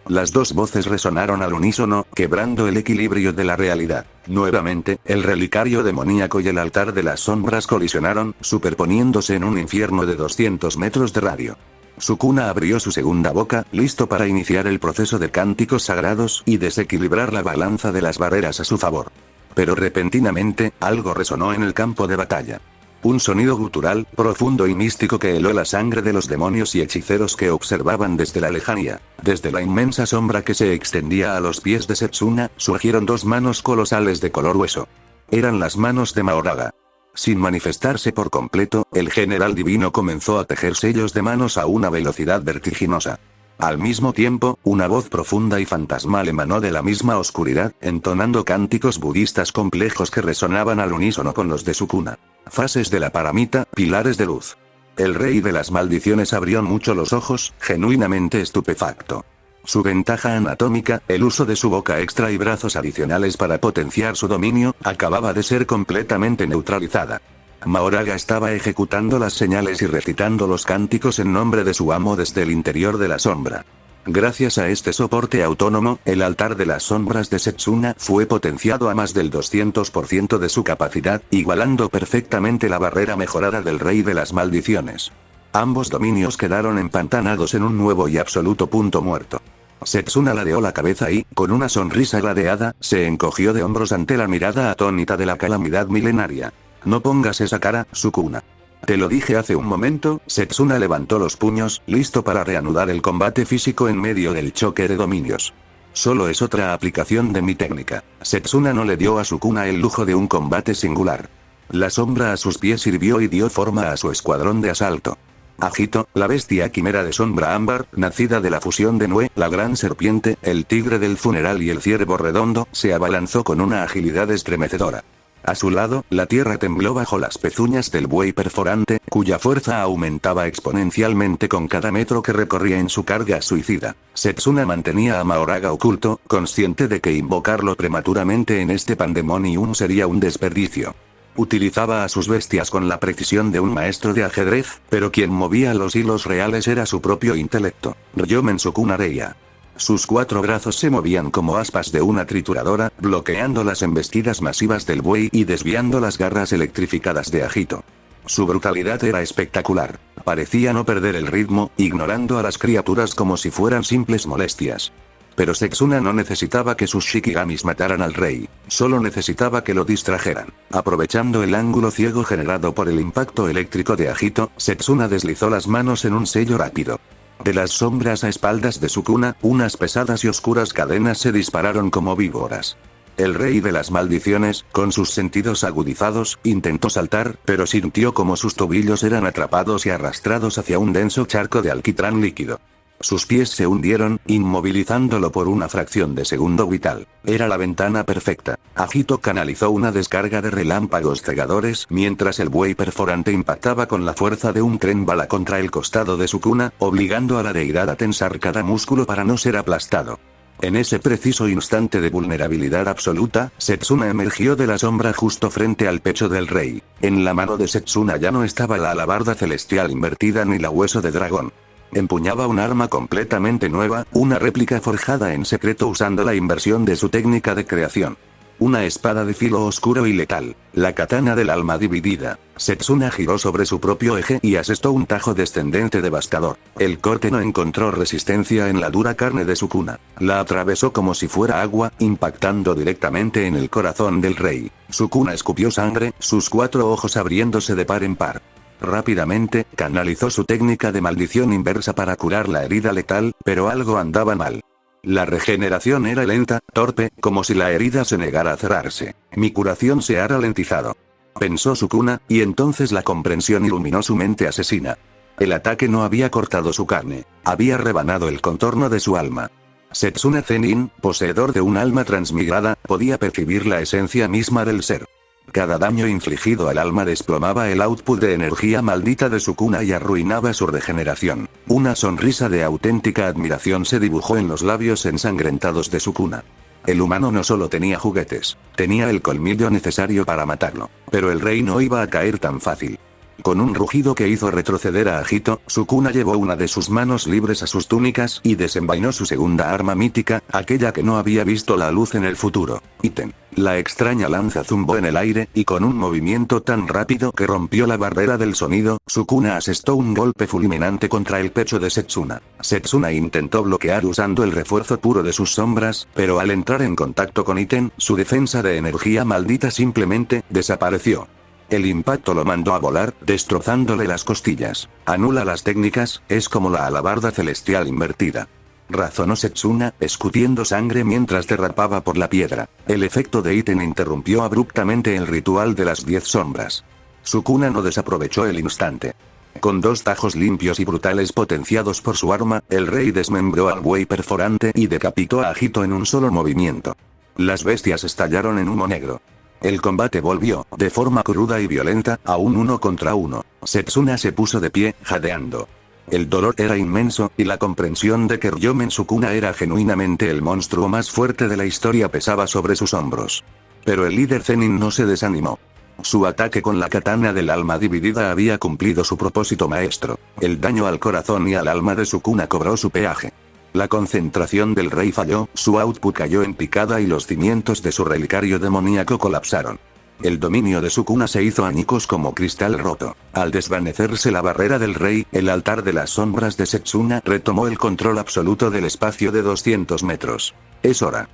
Las dos voces resonaron al unísono, quebrando el equilibrio de la realidad. Nuevamente, el relicario demoníaco y el altar de las sombras colisionaron, superponiéndose en un infierno de 200 metros de radio. Sukuna abrió su segunda boca, listo para iniciar el proceso de cánticos sagrados y desequilibrar la balanza de las barreras a su favor. Pero repentinamente, algo resonó en el campo de batalla. Un sonido gutural, profundo y místico que heló la sangre de los demonios y hechiceros que observaban desde la lejanía. Desde la inmensa sombra que se extendía a los pies de Setsuna, surgieron dos manos colosales de color hueso. Eran las manos de Mahoraga. Sin manifestarse por completo, el general divino comenzó a tejer sellos de manos a una velocidad vertiginosa. Al mismo tiempo, una voz profunda y fantasmal emanó de la misma oscuridad, entonando cánticos budistas complejos que resonaban al unísono con los de Sukuna. Fases de la paramita, pilares de luz. El rey de las maldiciones abrió mucho los ojos, genuinamente estupefacto. Su ventaja anatómica, el uso de su boca extra y brazos adicionales para potenciar su dominio, acababa de ser completamente neutralizada. Mahoraga estaba ejecutando las señales y recitando los cánticos en nombre de su amo desde el interior de la sombra. Gracias a este soporte autónomo, el altar de las sombras de Setsuna fue potenciado a más del 200% de su capacidad, igualando perfectamente la barrera mejorada del rey de las maldiciones. Ambos dominios quedaron empantanados en un nuevo y absoluto punto muerto. Setsuna ladeó la cabeza y, con una sonrisa ladeada, se encogió de hombros ante la mirada atónita de la calamidad milenaria. No pongas esa cara, Sukuna. Te lo dije hace un momento. Setsuna levantó los puños, listo para reanudar el combate físico en medio del choque de dominios. Solo es otra aplicación de mi técnica. Setsuna no le dio a Sukuna el lujo de un combate singular. La sombra a sus pies sirvió y dio forma a su escuadrón de asalto. Agito, la bestia quimera de sombra ámbar, nacida de la fusión de Nue, la gran serpiente, el tigre del funeral y el ciervo redondo, se abalanzó con una agilidad estremecedora. A su lado, la tierra tembló bajo las pezuñas del buey perforante, cuya fuerza aumentaba exponencialmente con cada metro que recorría en su carga suicida. Setsuna mantenía a Mahoraga oculto, consciente de que invocarlo prematuramente en este pandemonium sería un desperdicio. Utilizaba a sus bestias con la precisión de un maestro de ajedrez, pero quien movía los hilos reales era su propio intelecto. Ryomen Sukuna reía. Sus 4 brazos se movían como aspas de una trituradora, bloqueando las embestidas masivas del buey y desviando las garras electrificadas de Agito. Su brutalidad era espectacular. Parecía no perder el ritmo, ignorando a las criaturas como si fueran simples molestias. Pero Setsuna no necesitaba que sus Shikigamis mataran al rey, solo necesitaba que lo distrajeran. Aprovechando el ángulo ciego generado por el impacto eléctrico de Agito, Setsuna deslizó las manos en un sello rápido. De las sombras a espaldas de Sukuna, unas pesadas y oscuras cadenas se dispararon como víboras. El rey de las maldiciones, con sus sentidos agudizados, intentó saltar, pero sintió como sus tobillos eran atrapados y arrastrados hacia un denso charco de alquitrán líquido. Sus pies se hundieron, inmovilizándolo por una fracción de segundo vital. Era la ventana perfecta. Agito canalizó una descarga de relámpagos cegadores mientras el buey perforante impactaba con la fuerza de un tren bala contra el costado de Sukuna, obligando a la deidad a tensar cada músculo para no ser aplastado. En ese preciso instante de vulnerabilidad absoluta, Setsuna emergió de la sombra justo frente al pecho del rey. En la mano de Setsuna ya no estaba la alabarda celestial invertida ni la hueso de dragón. Empuñaba un arma completamente nueva, una réplica forjada en secreto usando la inversión de su técnica de creación. Una espada de filo oscuro y letal, la katana del alma dividida. Setsuna giró sobre su propio eje y asestó un tajo descendente devastador. El corte no encontró resistencia en la dura carne de Sukuna. La atravesó como si fuera agua, impactando directamente en el corazón del rey. Sukuna escupió sangre, sus 4 ojos abriéndose de par en par. Rápidamente, canalizó su técnica de maldición inversa para curar la herida letal, pero algo andaba mal. La regeneración era lenta, torpe, como si la herida se negara a cerrarse. Mi curación se ha ralentizado. Pensó Sukuna, y entonces la comprensión iluminó su mente asesina. El ataque no había cortado su carne, había rebanado el contorno de su alma. Setsuna Zenin, poseedor de un alma transmigrada, podía percibir la esencia misma del ser. Cada daño infligido al alma desplomaba el output de energía maldita de Sukuna y arruinaba su regeneración. Una sonrisa de auténtica admiración se dibujó en los labios ensangrentados de Sukuna. El humano no solo tenía juguetes, tenía el colmillo necesario para matarlo. Pero el rey no iba a caer tan fácil. Con un rugido que hizo retroceder a Agito, Sukuna llevó una de sus manos libres a sus túnicas y desenvainó su segunda arma mítica, aquella que no había visto la luz en el futuro. Ítem. La extraña lanza zumbó en el aire, y con un movimiento tan rápido que rompió la barrera del sonido, Sukuna asestó un golpe fulminante contra el pecho de Setsuna. Setsuna intentó bloquear usando el refuerzo puro de sus sombras, pero al entrar en contacto con Iten, su defensa de energía maldita simplemente desapareció. El impacto lo mandó a volar, destrozándole las costillas. Anula las técnicas, es como la alabarda celestial invertida. Razonó Setsuna, escutiendo sangre mientras derrapaba por la piedra. El efecto de Iten interrumpió abruptamente el ritual de las 10 sombras. Sukuna no desaprovechó el instante. Con 2 tajos limpios y brutales potenciados por su arma, el rey desmembró al buey perforante y decapitó a Agito en un solo movimiento. Las bestias estallaron en humo negro. El combate volvió, de forma cruda y violenta, a un 1 contra 1. Setsuna se puso de pie, jadeando. El dolor era inmenso, y la comprensión de que Ryomen Sukuna era genuinamente el monstruo más fuerte de la historia pesaba sobre sus hombros. Pero el líder Zenin no se desanimó. Su ataque con la katana del alma dividida había cumplido su propósito maestro. El daño al corazón y al alma de Sukuna cobró su peaje. La concentración del rey falló, su output cayó en picada y los cimientos de su relicario demoníaco colapsaron. El dominio de Sukuna se hizo añicos como cristal roto. Al desvanecerse la barrera del rey, el altar de las sombras de Setsuna retomó el control absoluto del espacio de 200 metros. Es hora.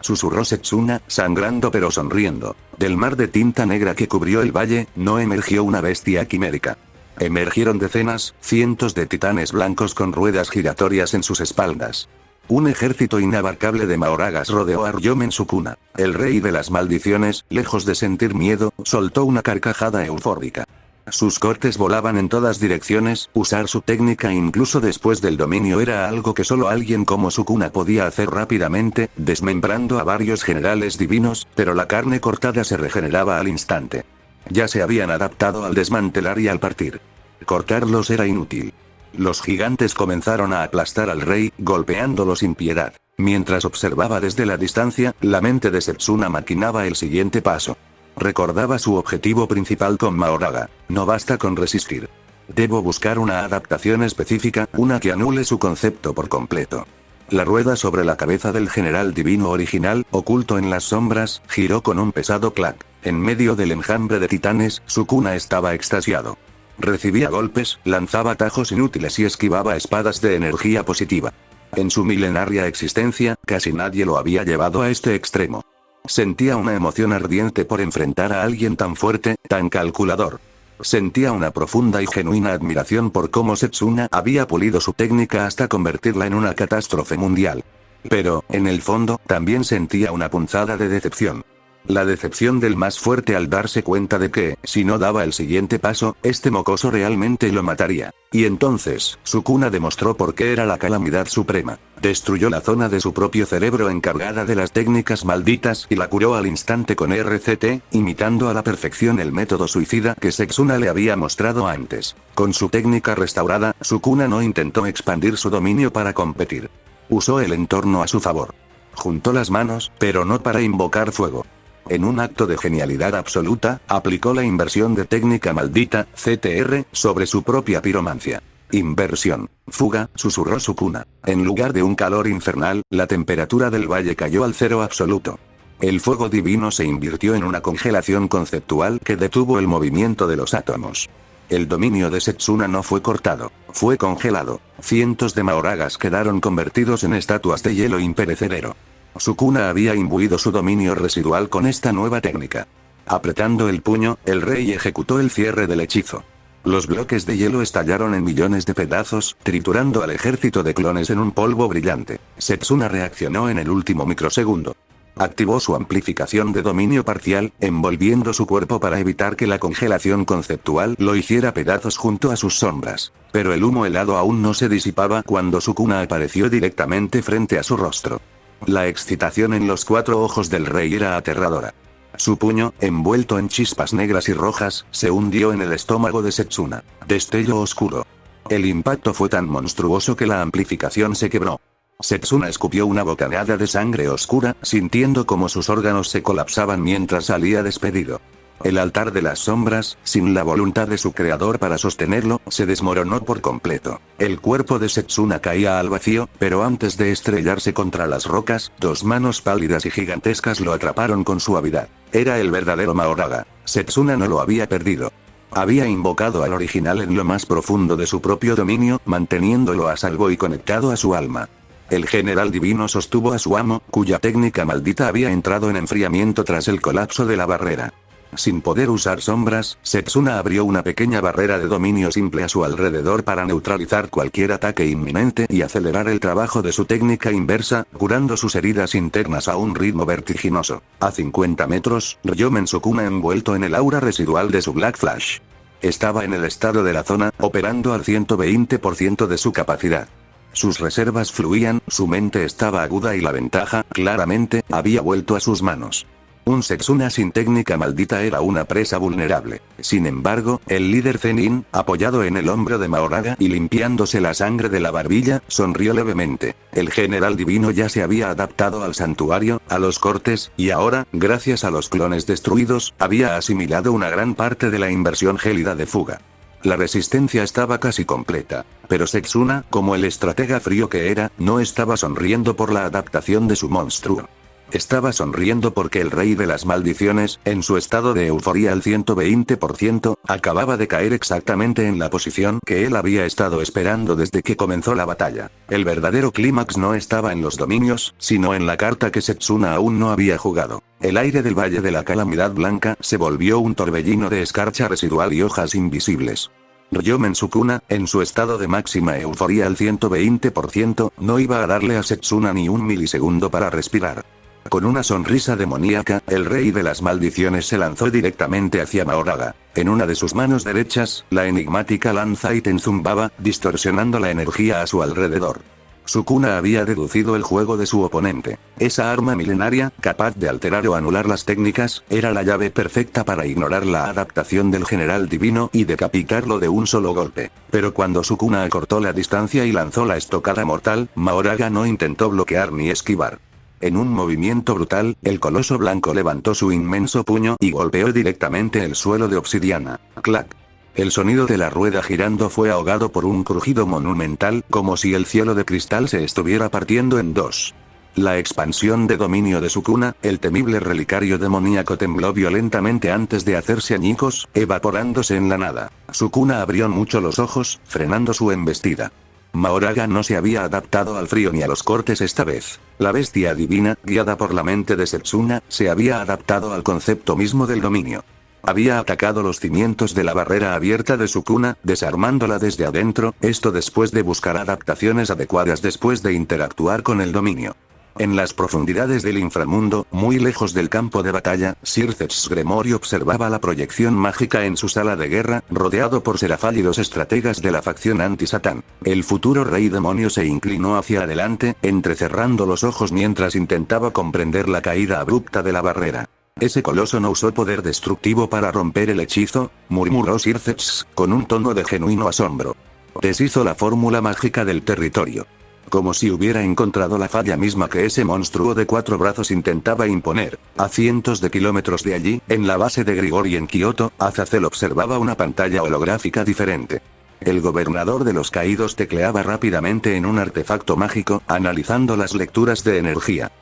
Susurró Setsuna, sangrando pero sonriendo. Del mar de tinta negra que cubrió el valle, no emergió una bestia quimérica. Emergieron decenas, cientos de titanes blancos con ruedas giratorias en sus espaldas. Un ejército inabarcable de maoragas rodeó a Ryomen Sukuna. El rey de las maldiciones, lejos de sentir miedo, soltó una carcajada eufórica. Sus cortes volaban en todas direcciones, usar su técnica incluso después del dominio era algo que solo alguien como Sukuna podía hacer rápidamente, desmembrando a varios generales divinos, pero la carne cortada se regeneraba al instante. Ya se habían adaptado al desmantelar y al partir. Cortarlos era inútil. Los gigantes comenzaron a aplastar al rey, golpeándolo sin piedad. Mientras observaba desde la distancia, la mente de Setsuna maquinaba el siguiente paso. Recordaba su objetivo principal con Mahoraga. No basta con resistir. Debo buscar una adaptación específica, una que anule su concepto por completo. La rueda sobre la cabeza del general divino original, oculto en las sombras, giró con un pesado clac. En medio del enjambre de titanes, Sukuna estaba extasiado. Recibía golpes, lanzaba tajos inútiles y esquivaba espadas de energía positiva. En su milenaria existencia, casi nadie lo había llevado a este extremo. Sentía una emoción ardiente por enfrentar a alguien tan fuerte, tan calculador. Sentía una profunda y genuina admiración por cómo Setsuna había pulido su técnica hasta convertirla en una catástrofe mundial. Pero, en el fondo, también sentía una punzada de decepción. La decepción del más fuerte al darse cuenta de que, si no daba el siguiente paso, este mocoso realmente lo mataría. Y entonces, Sukuna demostró por qué era la calamidad suprema. Destruyó la zona de su propio cerebro encargada de las técnicas malditas y la curó al instante con RCT, imitando a la perfección el método suicida que Setsuna le había mostrado antes. Con su técnica restaurada, Sukuna no intentó expandir su dominio para competir. Usó el entorno a su favor. Juntó las manos, pero no para invocar fuego. En un acto de genialidad absoluta, aplicó la inversión de técnica maldita, CTR, sobre su propia piromancia. Inversión. Fuga, susurró Sukuna. En lugar de un calor infernal, la temperatura del valle cayó al cero absoluto. El fuego divino se invirtió en una congelación conceptual que detuvo el movimiento de los átomos. El dominio de Setsuna no fue cortado, fue congelado. Cientos de mahoragas quedaron convertidos en estatuas de hielo imperecedero. Sukuna había imbuido su dominio residual con esta nueva técnica. Apretando el puño, el rey ejecutó el cierre del hechizo. Los bloques de hielo estallaron en millones de pedazos, triturando al ejército de clones en un polvo brillante. Setsuna reaccionó en el último microsegundo. Activó su amplificación de dominio parcial, envolviendo su cuerpo para evitar que la congelación conceptual lo hiciera pedazos junto a sus sombras. Pero el humo helado aún no se disipaba cuando Sukuna apareció directamente frente a su rostro. La excitación en los 4 ojos del rey era aterradora. Su puño, envuelto en chispas negras y rojas, se hundió en el estómago de Setsuna. Destello oscuro. El impacto fue tan monstruoso que la amplificación se quebró. Setsuna escupió una bocanada de sangre oscura, sintiendo como sus órganos se colapsaban mientras salía despedido. El altar de las sombras, sin la voluntad de su creador para sostenerlo, se desmoronó por completo. El cuerpo de Setsuna caía al vacío, pero antes de estrellarse contra las rocas, 2 manos pálidas y gigantescas lo atraparon con suavidad. Era el verdadero Mahoraga. Setsuna no lo había perdido. Había invocado al original en lo más profundo de su propio dominio, manteniéndolo a salvo y conectado a su alma. El general divino sostuvo a su amo, cuya técnica maldita había entrado en enfriamiento tras el colapso de la barrera. Sin poder usar sombras, Setsuna abrió una pequeña barrera de dominio simple a su alrededor para neutralizar cualquier ataque inminente y acelerar el trabajo de su técnica inversa, curando sus heridas internas a un ritmo vertiginoso. A 50 metros, Ryomen Sukuna envuelto en el aura residual de su Black Flash. Estaba en el estado de la zona, operando al 120% de su capacidad. Sus reservas fluían, su mente estaba aguda y la ventaja, claramente, había vuelto a sus manos. Un Setsuna sin técnica maldita era una presa vulnerable. Sin embargo, el líder Zenin, apoyado en el hombro de Mahoraga y limpiándose la sangre de la barbilla, sonrió levemente. El general divino ya se había adaptado al santuario, a los cortes, y ahora, gracias a los clones destruidos, había asimilado una gran parte de la inversión gélida de fuga. La resistencia estaba casi completa, pero Setsuna, como el estratega frío que era, no estaba sonriendo por la adaptación de su monstruo. Estaba sonriendo porque el rey de las maldiciones, en su estado de euforia al 120%, acababa de caer exactamente en la posición que él había estado esperando desde que comenzó la batalla. El verdadero clímax no estaba en los dominios, sino en la carta que Setsuna aún no había jugado. El aire del Valle de la Calamidad Blanca se volvió un torbellino de escarcha residual y hojas invisibles. Ryomen Sukuna, en su estado de máxima euforia al 120%, no iba a darle a Setsuna ni un milisegundo para respirar. Con una sonrisa demoníaca, el rey de las maldiciones se lanzó directamente hacia Mahoraga. En una de sus manos derechas, la enigmática lanza Iten zumbaba, distorsionando la energía a su alrededor. Sukuna había deducido el juego de su oponente. Esa arma milenaria, capaz de alterar o anular las técnicas, era la llave perfecta para ignorar la adaptación del general divino y decapitarlo de un solo golpe. Pero cuando Sukuna acortó la distancia y lanzó la estocada mortal, Mahoraga no intentó bloquear ni esquivar. En un movimiento brutal, el coloso blanco levantó su inmenso puño y golpeó directamente el suelo de obsidiana. ¡Clac! El sonido de la rueda girando fue ahogado por un crujido monumental, como si el cielo de cristal se estuviera partiendo en dos. La expansión de dominio de Sukuna, el temible relicario demoníaco, tembló violentamente antes de hacerse añicos, evaporándose en la nada. Sukuna abrió mucho los ojos, frenando su embestida. Mahoraga no se había adaptado al frío ni a los cortes esta vez. La bestia divina, guiada por la mente de Setsuna, se había adaptado al concepto mismo del dominio. Había atacado los cimientos de la barrera abierta de Sukuna, desarmándola desde adentro, esto después de buscar adaptaciones adecuadas después de interactuar con el dominio. En las profundidades del inframundo, muy lejos del campo de batalla, Sir Zetsu Gremory observaba la proyección mágica en su sala de guerra, rodeado por Serafal y los estrategas de la facción anti-Satán. El futuro rey demonio se inclinó hacia adelante, entrecerrando los ojos mientras intentaba comprender la caída abrupta de la barrera. «Ese coloso no usó poder destructivo para romper el hechizo», murmuró Sir Zetsu, con un tono de genuino asombro. «Deshizo la fórmula mágica del territorio». Como si hubiera encontrado la falla misma que ese monstruo de 4 brazos intentaba imponer. A cientos de kilómetros de allí, en la base de Grigori en Kioto, Azazel observaba una pantalla holográfica diferente. El gobernador de los caídos tecleaba rápidamente en un artefacto mágico, analizando las lecturas de energía.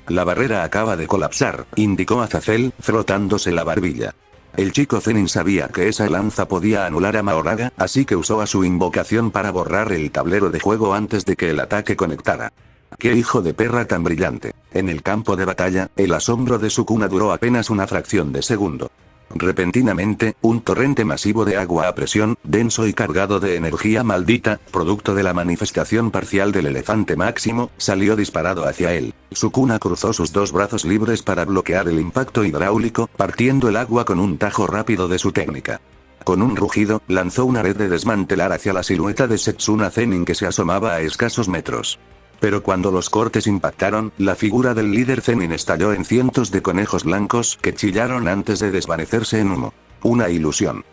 «La barrera acaba de colapsar», indicó Azazel, frotándose la barbilla. El chico Zenin sabía que esa lanza podía anular a Mahoraga, así que usó a su invocación para borrar el tablero de juego antes de que el ataque conectara. ¡Qué hijo de perra tan brillante! En el campo de batalla, el asombro de Sukuna duró apenas una fracción de segundo. Repentinamente, un torrente masivo de agua a presión, denso y cargado de energía maldita, producto de la manifestación parcial del elefante máximo, salió disparado hacia él. Sukuna cruzó sus 2 brazos libres para bloquear el impacto hidráulico, partiendo el agua con un tajo rápido de su técnica. Con un rugido, lanzó una red de desmantelar hacia la silueta de Setsuna Zenin que se asomaba a escasos metros. Pero cuando los cortes impactaron, la figura del líder Zenin estalló en cientos de conejos blancos que chillaron antes de desvanecerse en humo. Una ilusión.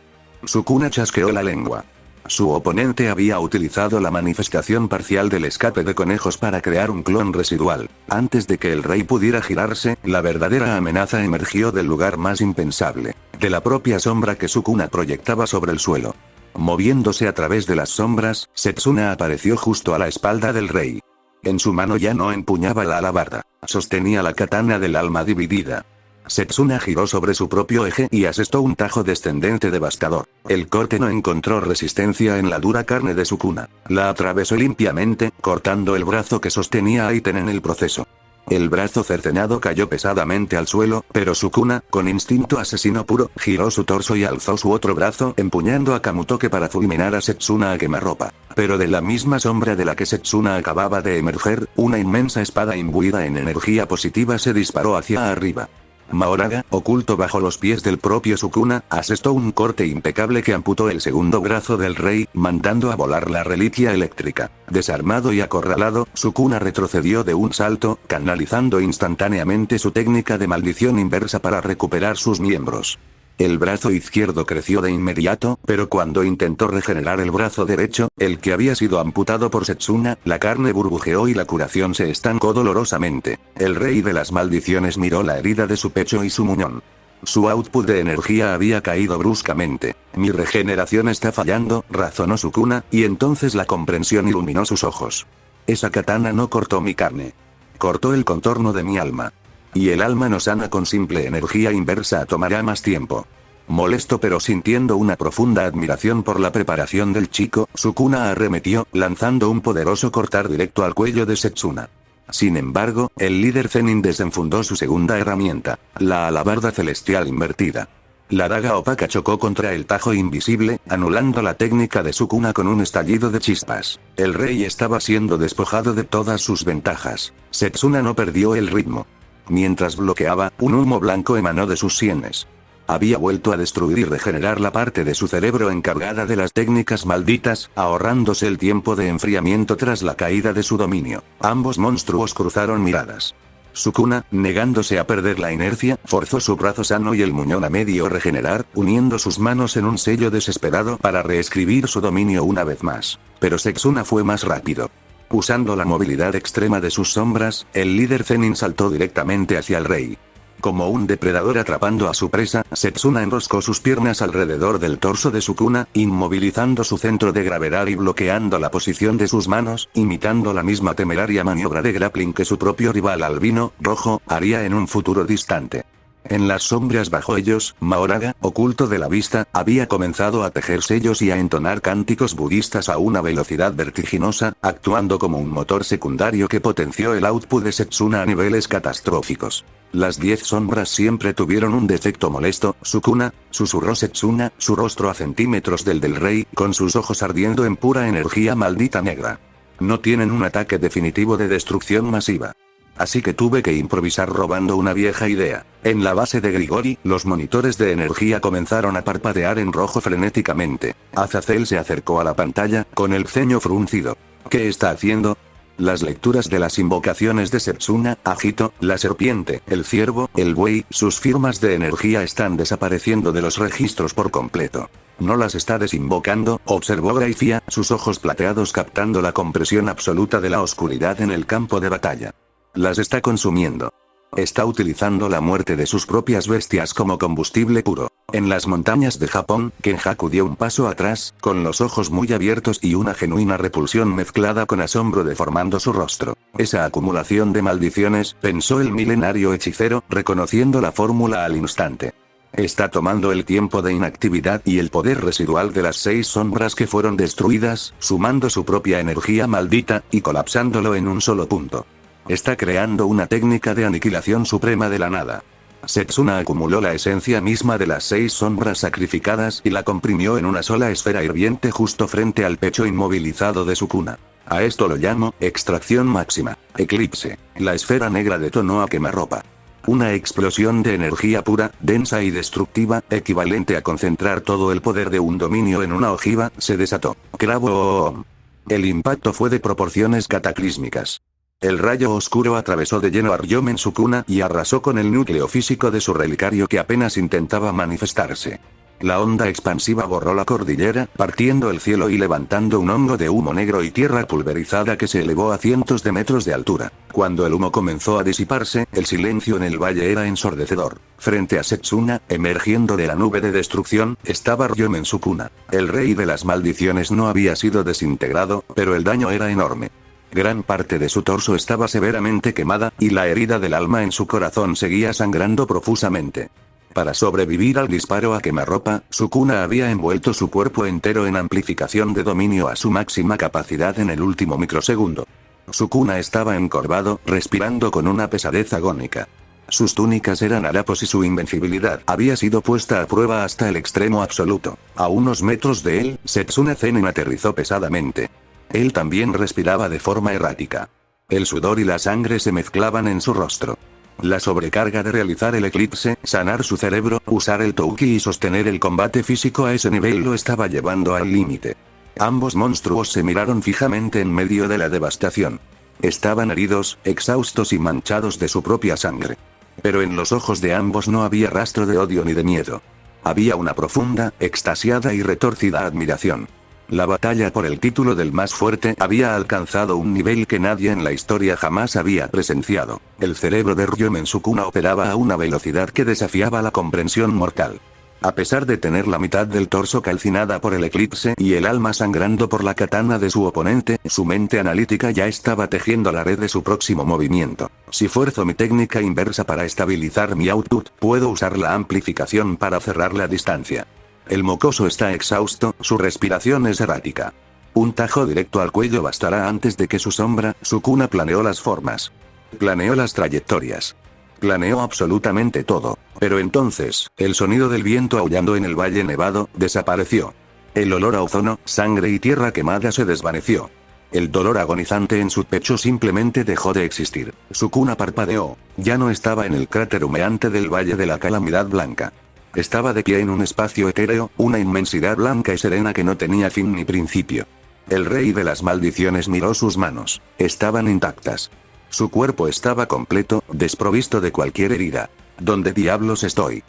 Sukuna chasqueó la lengua. Su oponente había utilizado la manifestación parcial del escape de conejos para crear un clon residual. Antes de que el rey pudiera girarse, la verdadera amenaza emergió del lugar más impensable. De la propia sombra que Sukuna proyectaba sobre el suelo. Moviéndose a través de las sombras, Setsuna apareció justo a la espalda del rey. En su mano ya no empuñaba la alabarda, sostenía la katana del alma dividida. Setsuna giró sobre su propio eje y asestó un tajo descendente devastador. El corte no encontró resistencia en la dura carne de Sukuna. La atravesó limpiamente, cortando el brazo que sostenía a Iten en el proceso. El brazo cercenado cayó pesadamente al suelo, pero Sukuna, con instinto asesino puro, giró su torso y alzó su otro brazo empuñando a Kamutoke para fulminar a Setsuna a quemarropa. Pero de la misma sombra de la que Setsuna acababa de emerger, una inmensa espada imbuida en energía positiva se disparó hacia arriba. Mahoraga, oculto bajo los pies del propio Sukuna, asestó un corte impecable que amputó el segundo brazo del rey, mandando a volar la reliquia eléctrica. Desarmado y acorralado, Sukuna retrocedió de un salto, canalizando instantáneamente su técnica de maldición inversa para recuperar sus miembros. El brazo izquierdo creció de inmediato, pero cuando intentó regenerar el brazo derecho, el que había sido amputado por Setsuna, la carne burbujeó y la curación se estancó dolorosamente. El rey de las maldiciones miró la herida de su pecho y su muñón. Su output de energía había caído bruscamente. Mi regeneración está fallando, razonó Sukuna, y entonces la comprensión iluminó sus ojos. Esa katana no cortó mi carne. Cortó el contorno de mi alma. Y el alma no sana con simple energía inversa tomará más tiempo. Molesto pero sintiendo una profunda admiración por la preparación del chico, Sukuna arremetió, lanzando un poderoso cortar directo al cuello de Setsuna. Sin embargo, el líder Zenin desenfundó su segunda herramienta, la alabarda celestial invertida. La daga opaca chocó contra el tajo invisible, anulando la técnica de Sukuna con un estallido de chispas. El rey estaba siendo despojado de todas sus ventajas. Setsuna no perdió el ritmo. Mientras bloqueaba, un humo blanco emanó de sus sienes. Había vuelto a destruir y regenerar la parte de su cerebro encargada de las técnicas malditas, ahorrándose el tiempo de enfriamiento tras la caída de su dominio. Ambos monstruos cruzaron miradas. Sukuna, negándose a perder la inercia, forzó su brazo sano y el muñón a medio regenerar, uniendo sus manos en un sello desesperado para reescribir su dominio una vez más. Pero Setsuna fue más rápido. Usando la movilidad extrema de sus sombras, el líder Zenin saltó directamente hacia el rey. Como un depredador atrapando a su presa, Setsuna enroscó sus piernas alrededor del torso de Sukuna, inmovilizando su centro de gravedad y bloqueando la posición de sus manos, imitando la misma temeraria maniobra de grappling que su propio rival albino, rojo, haría en un futuro distante. En las sombras bajo ellos, Mahoraga, oculto de la vista, había comenzado a tejer sellos y a entonar cánticos budistas a una velocidad vertiginosa, actuando como un motor secundario que potenció el output de Setsuna a niveles catastróficos. Las 10 sombras siempre tuvieron un defecto molesto, Sukuna, susurró Setsuna, su rostro a centímetros del rey, con sus ojos ardiendo en pura energía maldita negra. No tienen un ataque definitivo de destrucción masiva. Así que tuve que improvisar robando una vieja idea. En la base de Grigori, los monitores de energía comenzaron a parpadear en rojo frenéticamente. Azazel se acercó a la pantalla, con el ceño fruncido. ¿Qué está haciendo? Las lecturas de las invocaciones de Setsuna, Agito, la serpiente, el ciervo, el buey, sus firmas de energía están desapareciendo de los registros por completo. No las está desinvocando, observó Graifia, sus ojos plateados captando la compresión absoluta de la oscuridad en el campo de batalla. Las está consumiendo. Está utilizando la muerte de sus propias bestias como combustible puro. En las montañas de Japón, Kenjaku dio un paso atrás, con los ojos muy abiertos y una genuina repulsión mezclada con asombro deformando su rostro. Esa acumulación de maldiciones, pensó el milenario hechicero, reconociendo la fórmula al instante. Está tomando el tiempo de inactividad y el poder residual de las 6 sombras que fueron destruidas, sumando su propia energía maldita, y colapsándolo en un solo punto. Está creando una técnica de aniquilación suprema de la nada. Setsuna acumuló la esencia misma de las 6 sombras sacrificadas y la comprimió en una sola esfera hirviente justo frente al pecho inmovilizado de Sukuna. A esto lo llamo, extracción máxima, eclipse. La esfera negra detonó a quemarropa. Una explosión de energía pura, densa y destructiva, equivalente a concentrar todo el poder de un dominio en una ojiva, se desató. Cravo. El impacto fue de proporciones cataclísmicas. El rayo oscuro atravesó de lleno a Ryomen Sukuna y arrasó con el núcleo físico de su relicario que apenas intentaba manifestarse. La onda expansiva borró la cordillera, partiendo el cielo y levantando un hongo de humo negro y tierra pulverizada que se elevó a cientos de metros de altura. Cuando el humo comenzó a disiparse, el silencio en el valle era ensordecedor. Frente a Setsuna, emergiendo de la nube de destrucción, estaba Ryomen Sukuna. El rey de las maldiciones no había sido desintegrado, pero el daño era enorme. Gran parte de su torso estaba severamente quemada, y la herida del alma en su corazón seguía sangrando profusamente. Para sobrevivir al disparo a quemarropa, Sukuna había envuelto su cuerpo entero en amplificación de dominio a su máxima capacidad en el último microsegundo. Sukuna estaba encorvado, respirando con una pesadez agónica. Sus túnicas eran harapos y su invencibilidad había sido puesta a prueba hasta el extremo absoluto. A unos metros de él, Setsuna Zenin aterrizó pesadamente. Él también respiraba de forma errática. El sudor y la sangre se mezclaban en su rostro. La sobrecarga de realizar el eclipse, sanar su cerebro, usar el Touki y sostener el combate físico a ese nivel lo estaba llevando al límite. Ambos monstruos se miraron fijamente en medio de la devastación. Estaban heridos, exhaustos y manchados de su propia sangre. Pero en los ojos de ambos no había rastro de odio ni de miedo. Había una profunda, extasiada y retorcida admiración. La batalla por el título del más fuerte había alcanzado un nivel que nadie en la historia jamás había presenciado. El cerebro de Ryomen Sukuna operaba a una velocidad que desafiaba la comprensión mortal. A pesar de tener la mitad del torso calcinada por el eclipse y el alma sangrando por la katana de su oponente, su mente analítica ya estaba tejiendo la red de su próximo movimiento. Si fuerzo mi técnica inversa para estabilizar mi output, puedo usar la amplificación para cerrar la distancia. El mocoso está exhausto, su respiración es errática. Un tajo directo al cuello bastará antes de que su sombra, Sukuna planeó las formas. Planeó las trayectorias. Planeó absolutamente todo. Pero entonces, el sonido del viento aullando en el valle nevado, desapareció. El olor a ozono, sangre y tierra quemada se desvaneció. El dolor agonizante en su pecho simplemente dejó de existir. Sukuna parpadeó. Ya no estaba en el cráter humeante del Valle de la Calamidad Blanca. Estaba de pie en un espacio etéreo, una inmensidad blanca y serena que no tenía fin ni principio. El rey de las maldiciones miró sus manos. Estaban intactas. Su cuerpo estaba completo, desprovisto de cualquier herida. ¿Dónde diablos estoy?,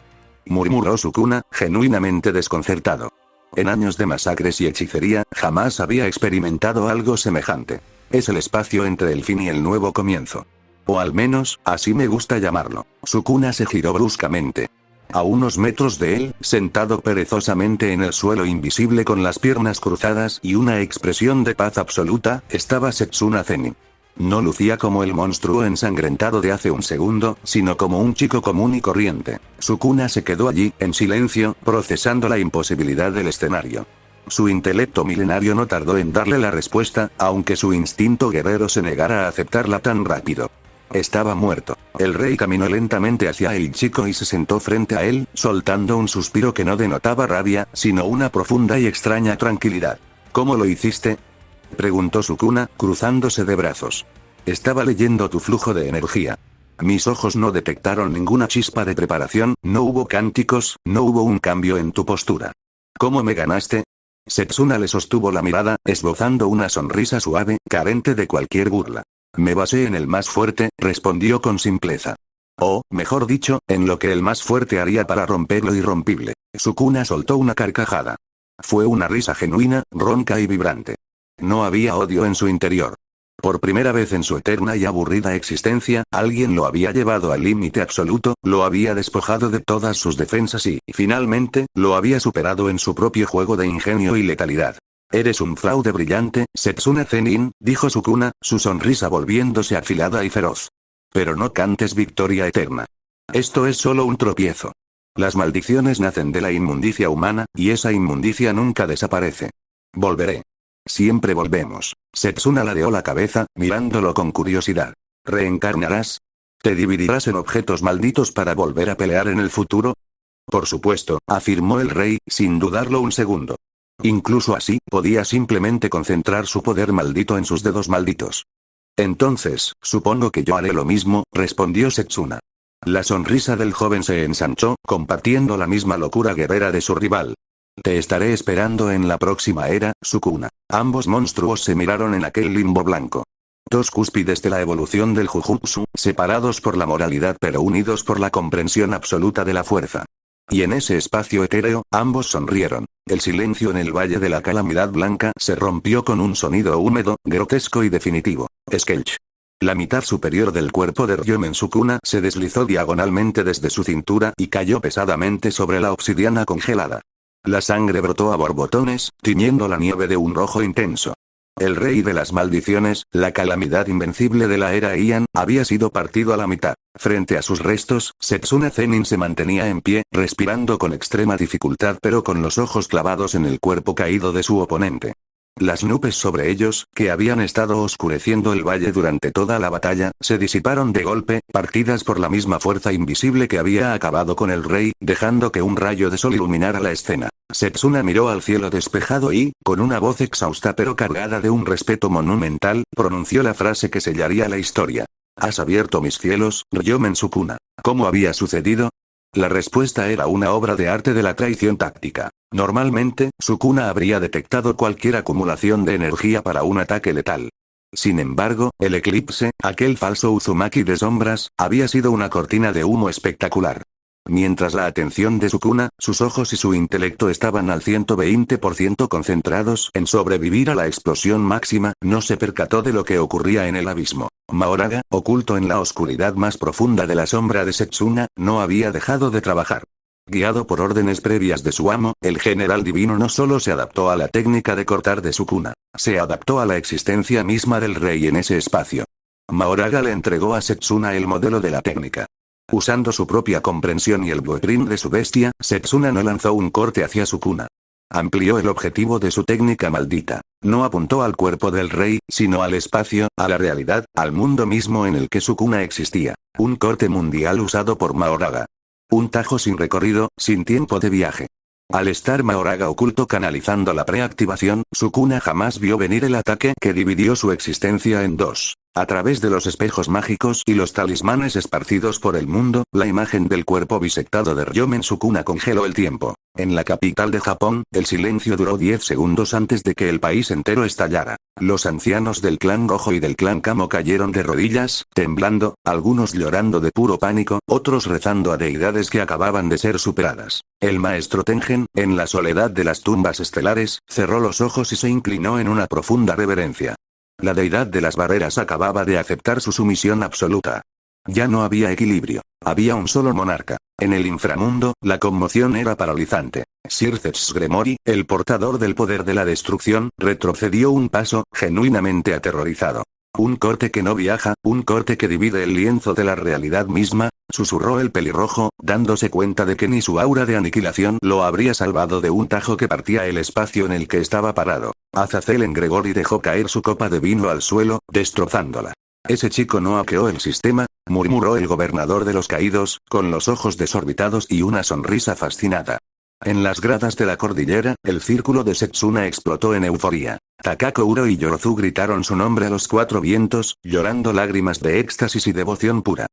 murmuró Sukuna, genuinamente desconcertado. En años de masacres y hechicería, jamás había experimentado algo semejante. Es el espacio entre el fin y el nuevo comienzo. O al menos, así me gusta llamarlo. Sukuna se giró bruscamente. A unos metros de él, sentado perezosamente en el suelo invisible con las piernas cruzadas y una expresión de paz absoluta, estaba Setsuna Zenin. No lucía como el monstruo ensangrentado de hace un segundo, sino como un chico común y corriente. Sukuna se quedó allí, en silencio, procesando la imposibilidad del escenario. Su intelecto milenario no tardó en darle la respuesta, aunque su instinto guerrero se negara a aceptarla tan rápido. Estaba muerto. El rey caminó lentamente hacia el chico y se sentó frente a él, soltando un suspiro que no denotaba rabia, sino una profunda y extraña tranquilidad. ¿Cómo lo hiciste?, preguntó Sukuna, cruzándose de brazos. Estaba leyendo tu flujo de energía. Mis ojos no detectaron ninguna chispa de preparación, no hubo cánticos, no hubo un cambio en tu postura. ¿Cómo me ganaste? Setsuna le sostuvo la mirada, esbozando una sonrisa suave, carente de cualquier burla. Me basé en el más fuerte, respondió con simpleza. O, mejor dicho, en lo que el más fuerte haría para romper lo irrompible. Sukuna soltó una carcajada. Fue una risa genuina, ronca y vibrante. No había odio en su interior. Por primera vez en su eterna y aburrida existencia, alguien lo había llevado al límite absoluto, lo había despojado de todas sus defensas y, finalmente, lo había superado en su propio juego de ingenio y letalidad. Eres un fraude brillante, Setsuna Zenin, dijo Sukuna, su sonrisa volviéndose afilada y feroz. Pero no cantes victoria eterna. Esto es solo un tropiezo. Las maldiciones nacen de la inmundicia humana, y esa inmundicia nunca desaparece. Volveré. Siempre volvemos. Setsuna ladeó la cabeza, mirándolo con curiosidad. ¿Reencarnarás? ¿Te dividirás en objetos malditos para volver a pelear en el futuro? Por supuesto, afirmó el rey, sin dudarlo un segundo. Incluso así, podía simplemente concentrar su poder maldito en sus dedos malditos. Entonces, supongo que yo haré lo mismo, respondió Setsuna. La sonrisa del joven se ensanchó, compartiendo la misma locura guerrera de su rival. Te estaré esperando en la próxima era, Sukuna. Ambos monstruos se miraron en aquel limbo blanco. Dos cúspides de la evolución del Jujutsu, separados por la moralidad pero unidos por la comprensión absoluta de la fuerza. Y en ese espacio etéreo, ambos sonrieron. El silencio en el Valle de la Calamidad Blanca se rompió con un sonido húmedo, grotesco y definitivo. Skelch. La mitad superior del cuerpo de Ryomen Sukuna se deslizó diagonalmente desde su cintura y cayó pesadamente sobre la obsidiana congelada. La sangre brotó a borbotones, tiñendo la nieve de un rojo intenso. El rey de las maldiciones, la calamidad invencible de la era Heian, había sido partido a la mitad. Frente a sus restos, Setsuna Zenin se mantenía en pie, respirando con extrema dificultad pero con los ojos clavados en el cuerpo caído de su oponente. Las nubes sobre ellos, que habían estado oscureciendo el valle durante toda la batalla, se disiparon de golpe, partidas por la misma fuerza invisible que había acabado con el rey, dejando que un rayo de sol iluminara la escena. Setsuna miró al cielo despejado y, con una voz exhausta pero cargada de un respeto monumental, pronunció la frase que sellaría la historia. ¿Has abierto mis cielos, Ryomen Sukuna? ¿Cómo había sucedido? La respuesta era una obra de arte de la traición táctica. Normalmente, Sukuna habría detectado cualquier acumulación de energía para un ataque letal. Sin embargo, el eclipse, aquel falso Uzumaki de sombras, había sido una cortina de humo espectacular. Mientras la atención de Sukuna, sus ojos y su intelecto estaban al 120% concentrados en sobrevivir a la explosión máxima, no se percató de lo que ocurría en el abismo. Mahoraga, oculto en la oscuridad más profunda de la sombra de Setsuna, no había dejado de trabajar. Guiado por órdenes previas de su amo, el general divino no solo se adaptó a la técnica de cortar de Sukuna, se adaptó a la existencia misma del rey en ese espacio. Mahoraga le entregó a Setsuna el modelo de la técnica. Usando su propia comprensión y el blueprint de su bestia, Setsuna no lanzó un corte hacia Sukuna. Amplió el objetivo de su técnica maldita. No apuntó al cuerpo del rey, sino al espacio, a la realidad, al mundo mismo en el que Sukuna existía. Un corte mundial usado por Mahoraga. Un tajo sin recorrido, sin tiempo de viaje. Al estar Mahoraga oculto canalizando la preactivación, Sukuna jamás vio venir el ataque que dividió su existencia en dos. A través de los espejos mágicos y los talismanes esparcidos por el mundo, la imagen del cuerpo bisectado de Ryomen Sukuna congeló el tiempo. En la capital de Japón, el silencio duró 10 segundos antes de que el país entero estallara. Los ancianos del clan Gojo y del clan Kamo cayeron de rodillas, temblando, algunos llorando de puro pánico, otros rezando a deidades que acababan de ser superadas. El maestro Tengen, en la soledad de las tumbas estelares, cerró los ojos y se inclinó en una profunda reverencia. La deidad de las barreras acababa de aceptar su sumisión absoluta. Ya no había equilibrio. Había un solo monarca. En el inframundo, la conmoción era paralizante. Sir Gremory, el portador del poder de la destrucción, retrocedió un paso, genuinamente aterrorizado. Un corte que no viaja, un corte que divide el lienzo de la realidad misma, susurró el pelirrojo, dándose cuenta de que ni su aura de aniquilación lo habría salvado de un tajo que partía el espacio en el que estaba parado. Azazel Gregory dejó caer su copa de vino al suelo, destrozándola. Ese chico no hackeó el sistema, murmuró el gobernador de los caídos, con los ojos desorbitados y una sonrisa fascinada. En las gradas de la cordillera, el círculo de Setsuna explotó en euforía. Takako Uro y Yorozu gritaron su nombre a los cuatro vientos, llorando lágrimas de éxtasis y devoción pura.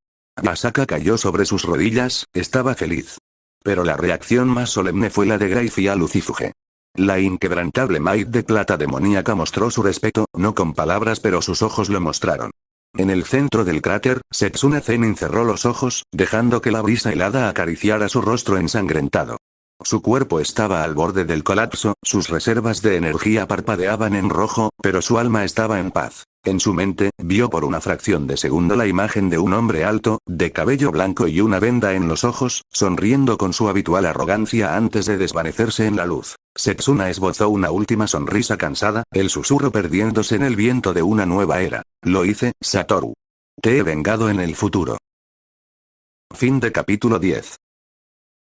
Masaka cayó sobre sus rodillas, estaba feliz. Pero la reacción más solemne fue la de Grave y Lucifuge. La inquebrantable Maid de plata demoníaca mostró su respeto, no con palabras pero sus ojos lo mostraron. En el centro del cráter, Setsuna Zenin cerró los ojos, dejando que la brisa helada acariciara su rostro ensangrentado. Su cuerpo estaba al borde del colapso, sus reservas de energía parpadeaban en rojo, pero su alma estaba en paz. En su mente, vio por una fracción de segundo la imagen de un hombre alto, de cabello blanco y una venda en los ojos, sonriendo con su habitual arrogancia antes de desvanecerse en la luz. Setsuna esbozó una última sonrisa cansada, el susurro perdiéndose en el viento de una nueva era. Lo hice, Satoru. Te he vengado en el futuro. Fin de capítulo 10.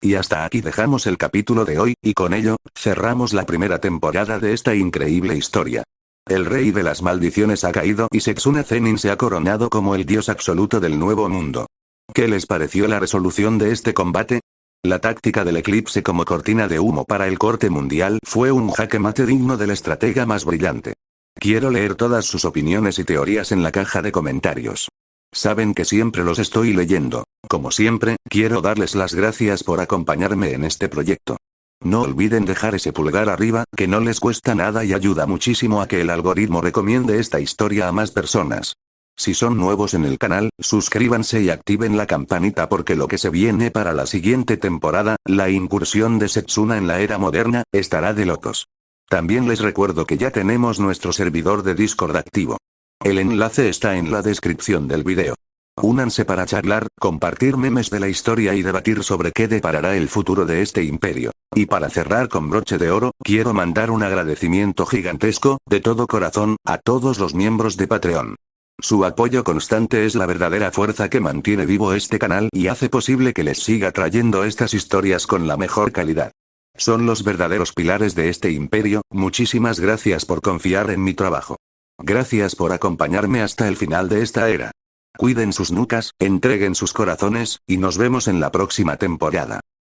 Y hasta aquí dejamos el capítulo de hoy, y con ello, cerramos la primera temporada de esta increíble historia. El rey de las maldiciones ha caído y Setsuna Zenin se ha coronado como el dios absoluto del nuevo mundo. ¿Qué les pareció la resolución de este combate? La táctica del eclipse como cortina de humo para el corte mundial fue un jaque mate digno del estratega más brillante. Quiero leer todas sus opiniones y teorías en la caja de comentarios. Saben que siempre los estoy leyendo. Como siempre, quiero darles las gracias por acompañarme en este proyecto. No olviden dejar ese pulgar arriba, que no les cuesta nada y ayuda muchísimo a que el algoritmo recomiende esta historia a más personas. Si son nuevos en el canal, suscríbanse y activen la campanita porque lo que se viene para la siguiente temporada, la incursión de Setsuna en la era moderna, estará de locos. También les recuerdo que ya tenemos nuestro servidor de Discord activo. El enlace está en la descripción del video. Únanse para charlar, compartir memes de la historia y debatir sobre qué deparará el futuro de este imperio. Y para cerrar con broche de oro, quiero mandar un agradecimiento gigantesco, de todo corazón, a todos los miembros de Patreon. Su apoyo constante es la verdadera fuerza que mantiene vivo este canal y hace posible que les siga trayendo estas historias con la mejor calidad. Son los verdaderos pilares de este imperio, muchísimas gracias por confiar en mi trabajo. Gracias por acompañarme hasta el final de esta era. Cuiden sus nucas, entreguen sus corazones, y nos vemos en la próxima temporada.